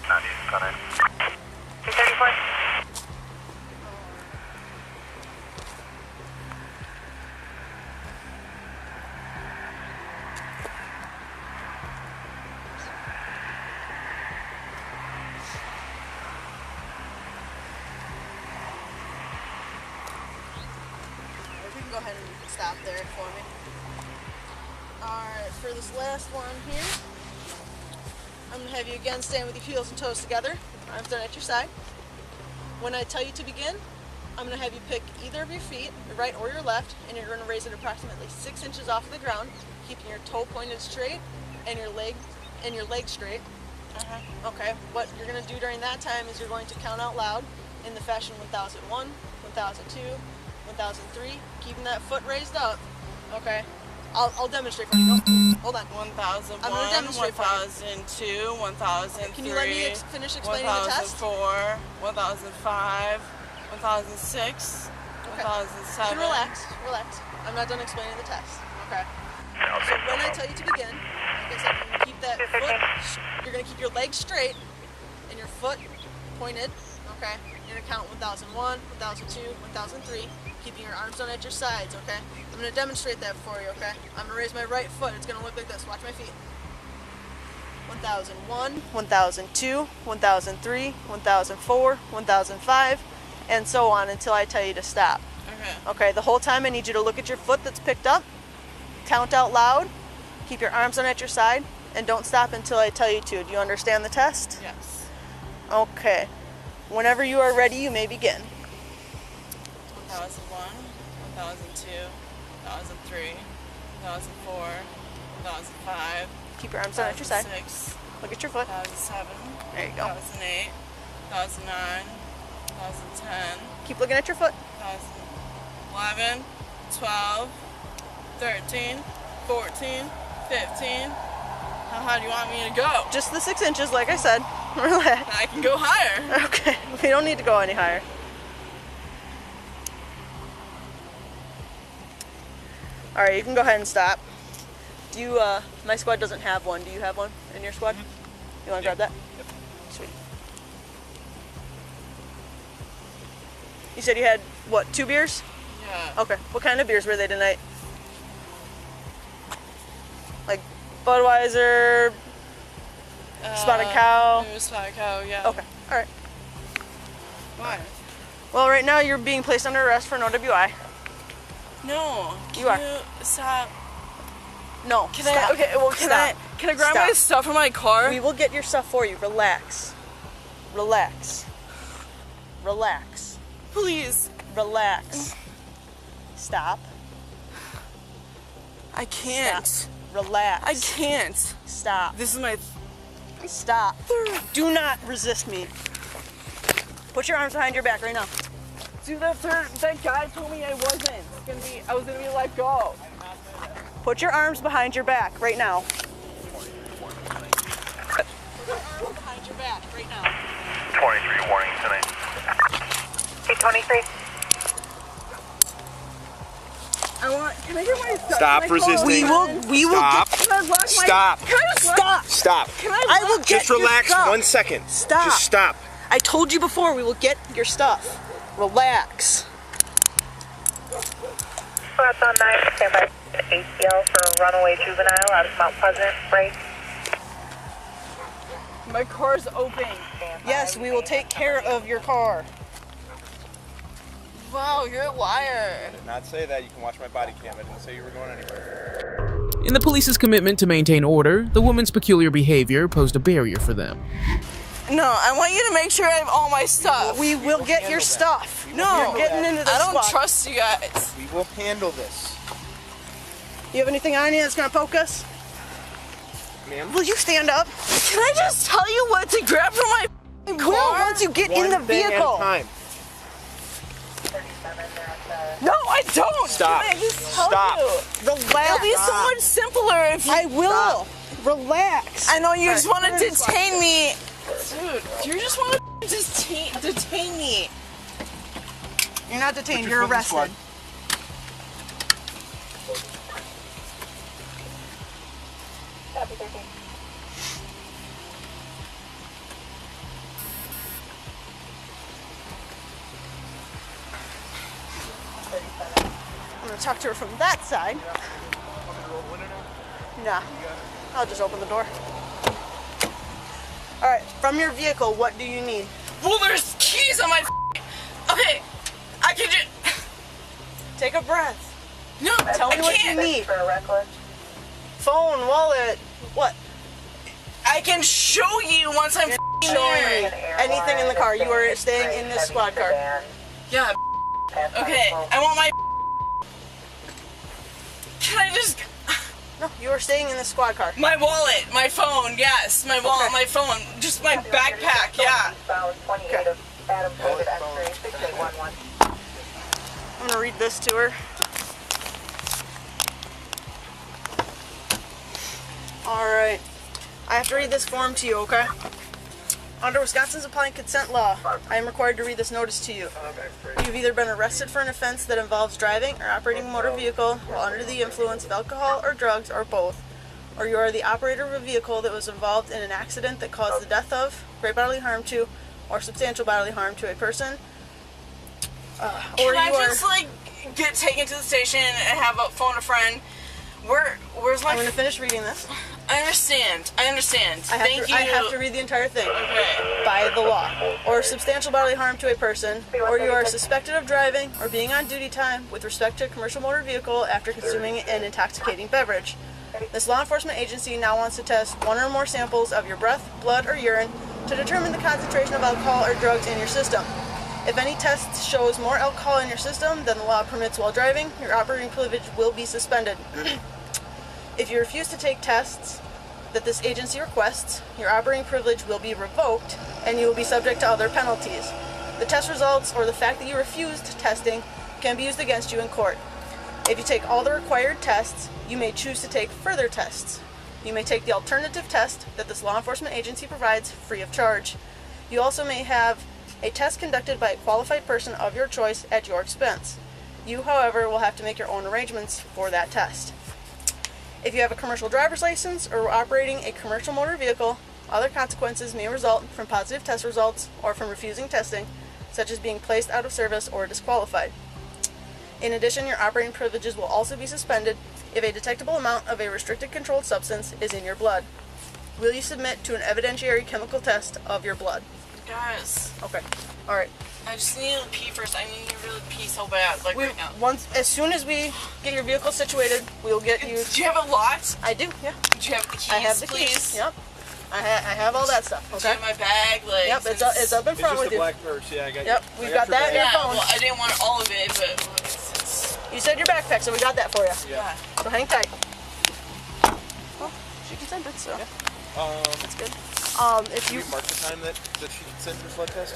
[SPEAKER 7] 234.
[SPEAKER 14] You can go ahead and stop there for me. Alright, for this last one here, I'm going to have you again stand with your heels and toes together, arms down at your side. When I tell you to begin, I'm going to have you pick either of your feet, your right or your left, and you're going to raise it approximately 6 inches off of the ground, keeping your toe pointed straight and your leg straight. Okay, what you're going to do during that time is you're going to count out loud in the fashion 1001, 1002, 1003, keeping that foot raised up. Okay, I'll demonstrate for you. No, hold on.
[SPEAKER 15] 1001,
[SPEAKER 14] I'm going to demonstrate for you.
[SPEAKER 15] 1002, 1003.
[SPEAKER 14] Can you let me finish explaining the test?
[SPEAKER 15] 1004, 1005, 1006,
[SPEAKER 14] Okay.
[SPEAKER 15] 1007.
[SPEAKER 14] You can relax. I'm not done explaining the test. Okay. So when I tell you to begin, like I said, you're going to keep that foot, you're going to keep your legs straight and your foot pointed. Okay. You're going to count 1001, 1002, 1003, keeping your arms down at your sides. Okay. I'm going to demonstrate that for you. Okay. I'm going to raise my right foot. It's going to look like this. Watch my feet. 1001, 1002, 1003, 1004, 1005, and so on until I tell you to stop. Okay, the whole time I need you to look at your foot that's picked up, count out loud, keep your arms on at your side, and don't stop until I tell you to. Do you understand the test?
[SPEAKER 15] Yes.
[SPEAKER 14] Okay. Whenever you are ready, you may begin.
[SPEAKER 15] 1001, 1002, 1003, 1004, 1005.
[SPEAKER 14] Keep your arms down at your side.
[SPEAKER 15] 2006,
[SPEAKER 14] Look at your foot.
[SPEAKER 15] 2007.
[SPEAKER 14] There you go.
[SPEAKER 15] 2008, 2009, 2010.
[SPEAKER 14] Keep looking at your foot.
[SPEAKER 15] 2011, 12, 13, 14, 15. How high do you want me to go?
[SPEAKER 14] Just the 6 inches, like I said. Relax.
[SPEAKER 15] I can go higher.
[SPEAKER 14] Okay. We don't need to go any higher. All right, you can go ahead and stop. Do you, my squad doesn't have one. Do you have one in your squad? You want to grab that?
[SPEAKER 10] Yep.
[SPEAKER 14] Sweet. You said you had, what, 2 beers?
[SPEAKER 15] Yeah.
[SPEAKER 14] Okay. What kind of beers were they tonight? Like Budweiser, Spotted Cow?
[SPEAKER 15] It was Spotted Cow, yeah.
[SPEAKER 14] Okay. All right.
[SPEAKER 15] Why?
[SPEAKER 14] Well, right now you're being placed under arrest for an OWI.
[SPEAKER 15] No.
[SPEAKER 14] You are.
[SPEAKER 15] Stop.
[SPEAKER 14] No.
[SPEAKER 15] Can
[SPEAKER 14] stop.
[SPEAKER 15] I? Okay. Well, can
[SPEAKER 14] Stop.
[SPEAKER 15] I grab
[SPEAKER 14] Stop.
[SPEAKER 15] my stuff from my car?
[SPEAKER 14] We will get your stuff for you. Relax. Relax. Relax.
[SPEAKER 15] Please.
[SPEAKER 14] Relax. Stop.
[SPEAKER 15] I can't.
[SPEAKER 14] Stop. Relax.
[SPEAKER 15] I can't.
[SPEAKER 14] Stop.
[SPEAKER 15] This is my.
[SPEAKER 14] Stop. Do not resist me. Put your arms behind your back right now.
[SPEAKER 15] Dude, that guy told me I was gonna be let go.
[SPEAKER 14] Put your arms behind your back right now. Put your arms behind your back right now.
[SPEAKER 16] 23 warning tonight.
[SPEAKER 7] 223.
[SPEAKER 15] Can I get my stuff?
[SPEAKER 12] Stop resisting.
[SPEAKER 14] We will
[SPEAKER 12] Stop.
[SPEAKER 14] get.
[SPEAKER 15] Can I lock my?
[SPEAKER 12] Stop.
[SPEAKER 15] Can I just
[SPEAKER 14] Stop.
[SPEAKER 12] Stop.
[SPEAKER 15] Can I?
[SPEAKER 14] I will get
[SPEAKER 12] Just relax
[SPEAKER 14] your stuff.
[SPEAKER 12] 1 second.
[SPEAKER 14] Stop.
[SPEAKER 12] Just stop.
[SPEAKER 14] I told you before, we will get your stuff. Relax.
[SPEAKER 7] That's on 9, stand by ACL for runaway juvenile out of Mount Pleasant, break.
[SPEAKER 15] My car's open.
[SPEAKER 14] Yes, we will take care of your car.
[SPEAKER 15] Wow, you're a liar.
[SPEAKER 10] I did not say that. You can watch my body cam. I didn't say you were going anywhere.
[SPEAKER 3] In the police's commitment to maintain order, the woman's peculiar behavior posed a barrier for them.
[SPEAKER 15] No, I want you to make sure I have all my stuff.
[SPEAKER 14] We will get your stuff.
[SPEAKER 15] No,
[SPEAKER 14] You're getting into this
[SPEAKER 15] I don't
[SPEAKER 14] squad.
[SPEAKER 15] trust you guys.
[SPEAKER 10] We will handle this.
[SPEAKER 14] You have anything on you that's gonna poke us?
[SPEAKER 10] Ma'am?
[SPEAKER 14] Will you stand up? Can I just tell you what to grab from my car? Once you get in the vehicle. No, I don't.
[SPEAKER 10] Stop.
[SPEAKER 14] Can I just tell
[SPEAKER 10] Stop.
[SPEAKER 14] you? Relax. It'll be so much simpler if you... I will. Stop. Relax. I know you just want to detain me. Dude, you just want to detain me. You're not detained, you're arrested.
[SPEAKER 7] Copy 13.
[SPEAKER 14] I'm gonna talk to her from that side. Nah, I'll just open the door. All right, from your vehicle, what do you need?
[SPEAKER 15] Well, there's keys on my. Okay, I can just.
[SPEAKER 14] Take a breath.
[SPEAKER 15] No,
[SPEAKER 14] tell me what you need. Phone, wallet, what?
[SPEAKER 15] I can show you once I'm
[SPEAKER 14] Show me anything in the car. You are staying in this squad car.
[SPEAKER 15] Yeah. Okay, I want my. Can I just?
[SPEAKER 14] No, you are staying in the squad car.
[SPEAKER 15] My wallet, my phone, yes, my wallet, my phone, just my backpack, yeah.
[SPEAKER 14] Okay. I'm gonna read this to her. Alright. I have to read this form to you, okay? Under Wisconsin's applying consent law, I am required to read this notice to you. You've either been arrested for an offense that involves driving or operating a motor vehicle while under the influence of alcohol or drugs or both, or you are the operator of a vehicle that was involved in an accident that caused the death of, great bodily harm to, or substantial bodily harm to a person, or
[SPEAKER 15] Can
[SPEAKER 14] you
[SPEAKER 15] I
[SPEAKER 14] are...
[SPEAKER 15] just like get taken to the station and have a phone a friend? Where's my?
[SPEAKER 14] I'm gonna finish reading this.
[SPEAKER 15] I understand. Thank you.
[SPEAKER 14] I have to read the entire thing.
[SPEAKER 15] Okay.
[SPEAKER 14] By the law. Or substantial bodily harm to a person, or you are suspected of driving or being on duty time with respect to a commercial motor vehicle after consuming an intoxicating beverage. This law enforcement agency now wants to test one or more samples of your breath, blood, or urine to determine the concentration of alcohol or drugs in your system. If any test shows more alcohol in your system than the law permits while driving, your operating privilege will be suspended. If you refuse to take tests that this agency requests, your operating privilege will be revoked and you will be subject to other penalties. The test results or the fact that you refused testing can be used against you in court. If you take all the required tests, you may choose to take further tests. You may take the alternative test that this law enforcement agency provides free of charge. You also may have a test conducted by a qualified person of your choice at your expense. You, however, will have to make your own arrangements for that test. If you have a commercial driver's license or are operating a commercial motor vehicle, other consequences may result from positive test results or from refusing testing, such as being placed out of service or disqualified. In addition, your operating privileges will also be suspended if a detectable amount of a restricted controlled substance is in your blood. Will you submit to an evidentiary chemical test of your blood?
[SPEAKER 15] Guys.
[SPEAKER 14] Okay. All right.
[SPEAKER 15] I just need to pee first. I need to really pee so bad, like right now.
[SPEAKER 14] As soon as we get your vehicle situated, we'll get you.
[SPEAKER 15] Do you have a lot?
[SPEAKER 14] I do. Yeah.
[SPEAKER 15] Do you have the keys?
[SPEAKER 14] I have the
[SPEAKER 15] please?
[SPEAKER 14] keys. Yep. I have all that stuff. Okay.
[SPEAKER 15] Do you have my bag? Like.
[SPEAKER 14] Yep. It's up in front with you.
[SPEAKER 10] Black purse. Yeah, I got.
[SPEAKER 14] Yep. We've got that in your phone.
[SPEAKER 15] Well, I didn't want all of it, but.
[SPEAKER 14] You said your backpack, so we got that for you.
[SPEAKER 15] Yeah.
[SPEAKER 14] So hang tight. Well, she consented, so.
[SPEAKER 10] Yeah.
[SPEAKER 14] That's good. If you
[SPEAKER 10] mark the time that she consented to the blood test.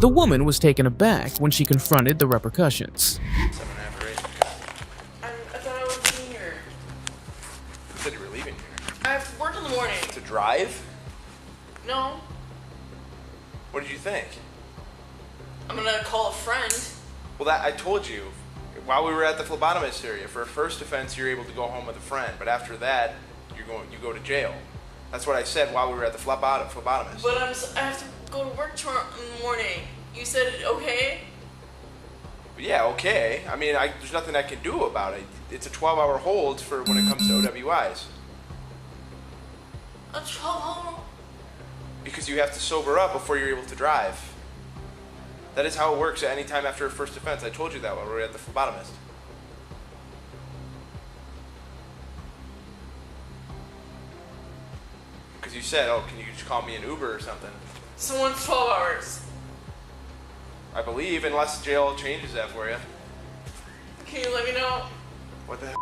[SPEAKER 3] The woman was taken aback when she confronted the repercussions.
[SPEAKER 10] 7.5 or 8.
[SPEAKER 15] I thought I was leaving here.
[SPEAKER 10] You said you were leaving here.
[SPEAKER 15] I have work in the morning.
[SPEAKER 10] To drive?
[SPEAKER 15] No.
[SPEAKER 10] What did you think?
[SPEAKER 15] I'm gonna call a friend.
[SPEAKER 10] Well, that I told you while we were at the phlebotomist area. For a first offense, you're able to go home with a friend, but after that, you go to jail. That's what I said while we were at the phlebotomist.
[SPEAKER 15] But I have to go to work tomorrow in the morning. You said okay?
[SPEAKER 10] Yeah, okay. I mean, there's nothing I can do about it. It's a 12-hour hold for when it comes to OWIs.
[SPEAKER 15] A 12-hour?
[SPEAKER 10] Because you have to sober up before you're able to drive. That is how it works at any time after a first offense. I told you that while we were at the phlebotomist. Because you said, oh, can you just call me an Uber or something?
[SPEAKER 15] Someone's 12 hours.
[SPEAKER 10] I believe, unless jail changes that for you.
[SPEAKER 15] Can you let me know?
[SPEAKER 10] What the hell?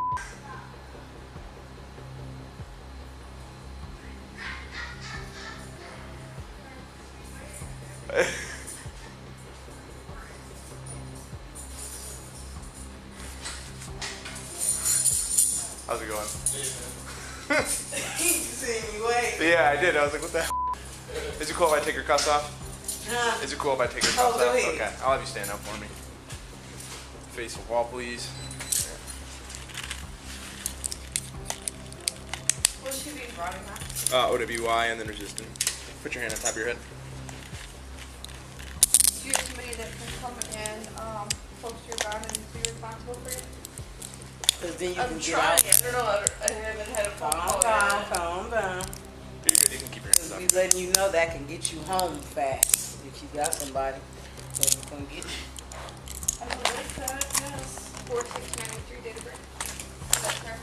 [SPEAKER 10] How's it going?
[SPEAKER 16] You see me wait.
[SPEAKER 10] Yeah, I did. I was like, what the hell? Is it cool if I take your cuffs off?
[SPEAKER 16] Huh?
[SPEAKER 10] Is it cool if I take your
[SPEAKER 16] Oh,
[SPEAKER 10] cuffs
[SPEAKER 16] go
[SPEAKER 10] off?
[SPEAKER 16] ahead.
[SPEAKER 10] Okay, I'll have you stand up for me. Face the wall, please.
[SPEAKER 15] What should be running now?
[SPEAKER 10] OWI and then resistant. Put your hand on top of your head.
[SPEAKER 15] Do you have somebody that can come and post your gun and be responsible for it?
[SPEAKER 16] Because then you
[SPEAKER 15] I'm
[SPEAKER 16] can get
[SPEAKER 15] trying.
[SPEAKER 16] out.
[SPEAKER 15] I don't know. I haven't had a phone call
[SPEAKER 16] Calm down,
[SPEAKER 15] yet.
[SPEAKER 16] calm down.
[SPEAKER 10] You're good. You can keep your hands
[SPEAKER 16] Because
[SPEAKER 10] up.
[SPEAKER 16] we letting you know that can get you home fast if you got somebody. So we can get you.
[SPEAKER 15] I would like that, yes. 4693 date of birth. Is that correct?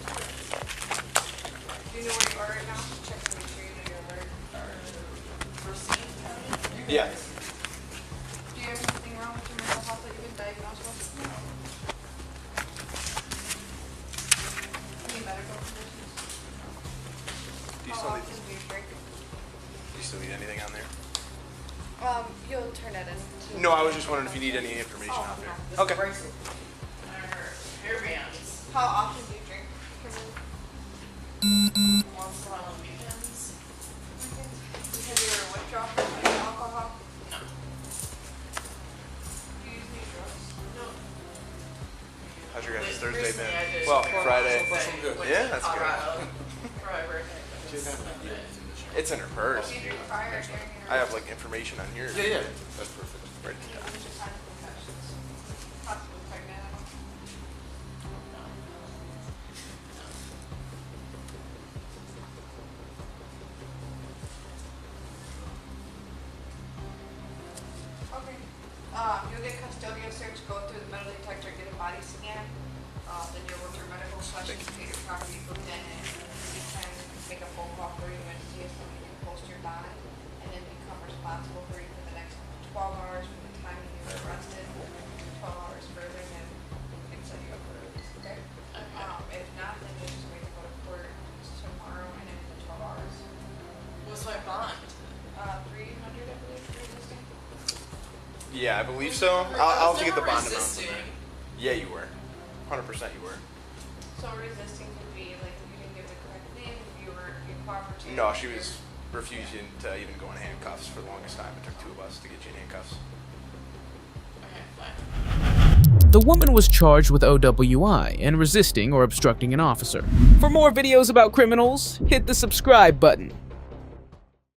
[SPEAKER 15] Do you know where you are right now? Check to make sure you know your alert or receipt.
[SPEAKER 10] Yeah.
[SPEAKER 15] Do you have anything wrong with your mental health that you've been diagnosed with? No. Any medical conditions?
[SPEAKER 10] Do you
[SPEAKER 15] How
[SPEAKER 10] still need?
[SPEAKER 15] often do you drink?
[SPEAKER 10] Do you still need anything on there?
[SPEAKER 15] You'll turn that in.
[SPEAKER 10] No, I was just wondering if you need any information
[SPEAKER 15] Oh,
[SPEAKER 10] out there.
[SPEAKER 15] no.
[SPEAKER 10] Okay.
[SPEAKER 15] Hairbands. How often do you drink? Once in a while on weekends. Have you ever withdrawn from any alcohol? No. Do you use any drugs? No.
[SPEAKER 10] How's your guys' Thursday
[SPEAKER 15] Recently I
[SPEAKER 10] been?
[SPEAKER 15] did.
[SPEAKER 10] Well,
[SPEAKER 15] Before
[SPEAKER 10] Friday.
[SPEAKER 15] my birthday,
[SPEAKER 10] Yeah,
[SPEAKER 15] went to
[SPEAKER 10] that's
[SPEAKER 15] Colorado
[SPEAKER 10] good.
[SPEAKER 15] for my birthday.
[SPEAKER 10] It's in her purse.
[SPEAKER 15] What do you do prior during your
[SPEAKER 10] I have like information on here.
[SPEAKER 12] Yeah, yeah. That's perfect.
[SPEAKER 10] Right.
[SPEAKER 15] Possibly pregnant. I don't know. Okay. You'll get custodial search, go through the metal detector, get a body scan. Then you'll go through medical questions, get your property booked in, and you can make a phone call for you and see if somebody can post your bond, and then become responsible for you for the next 12 hours from the time you were arrested, 12 hours further, and then we can set you up for release, okay? If not, then you'll just wait to go to court tomorrow and in the 12 hours.
[SPEAKER 9] What's my bond?
[SPEAKER 15] 300, I believe, for resisting.
[SPEAKER 10] Yeah, I believe so. I'll have to get the bond amount.
[SPEAKER 9] Resisting.
[SPEAKER 10] Yeah, you were. 100% you were.
[SPEAKER 15] So resisting could be like if you didn't give the correct name, if you were cooperative.
[SPEAKER 10] No, she was refusing to even go in handcuffs for the longest time. It took two of us to get you in handcuffs.
[SPEAKER 9] Okay, fine.
[SPEAKER 3] The woman was charged with OWI and resisting or obstructing an officer. For more videos about criminals, hit the subscribe button.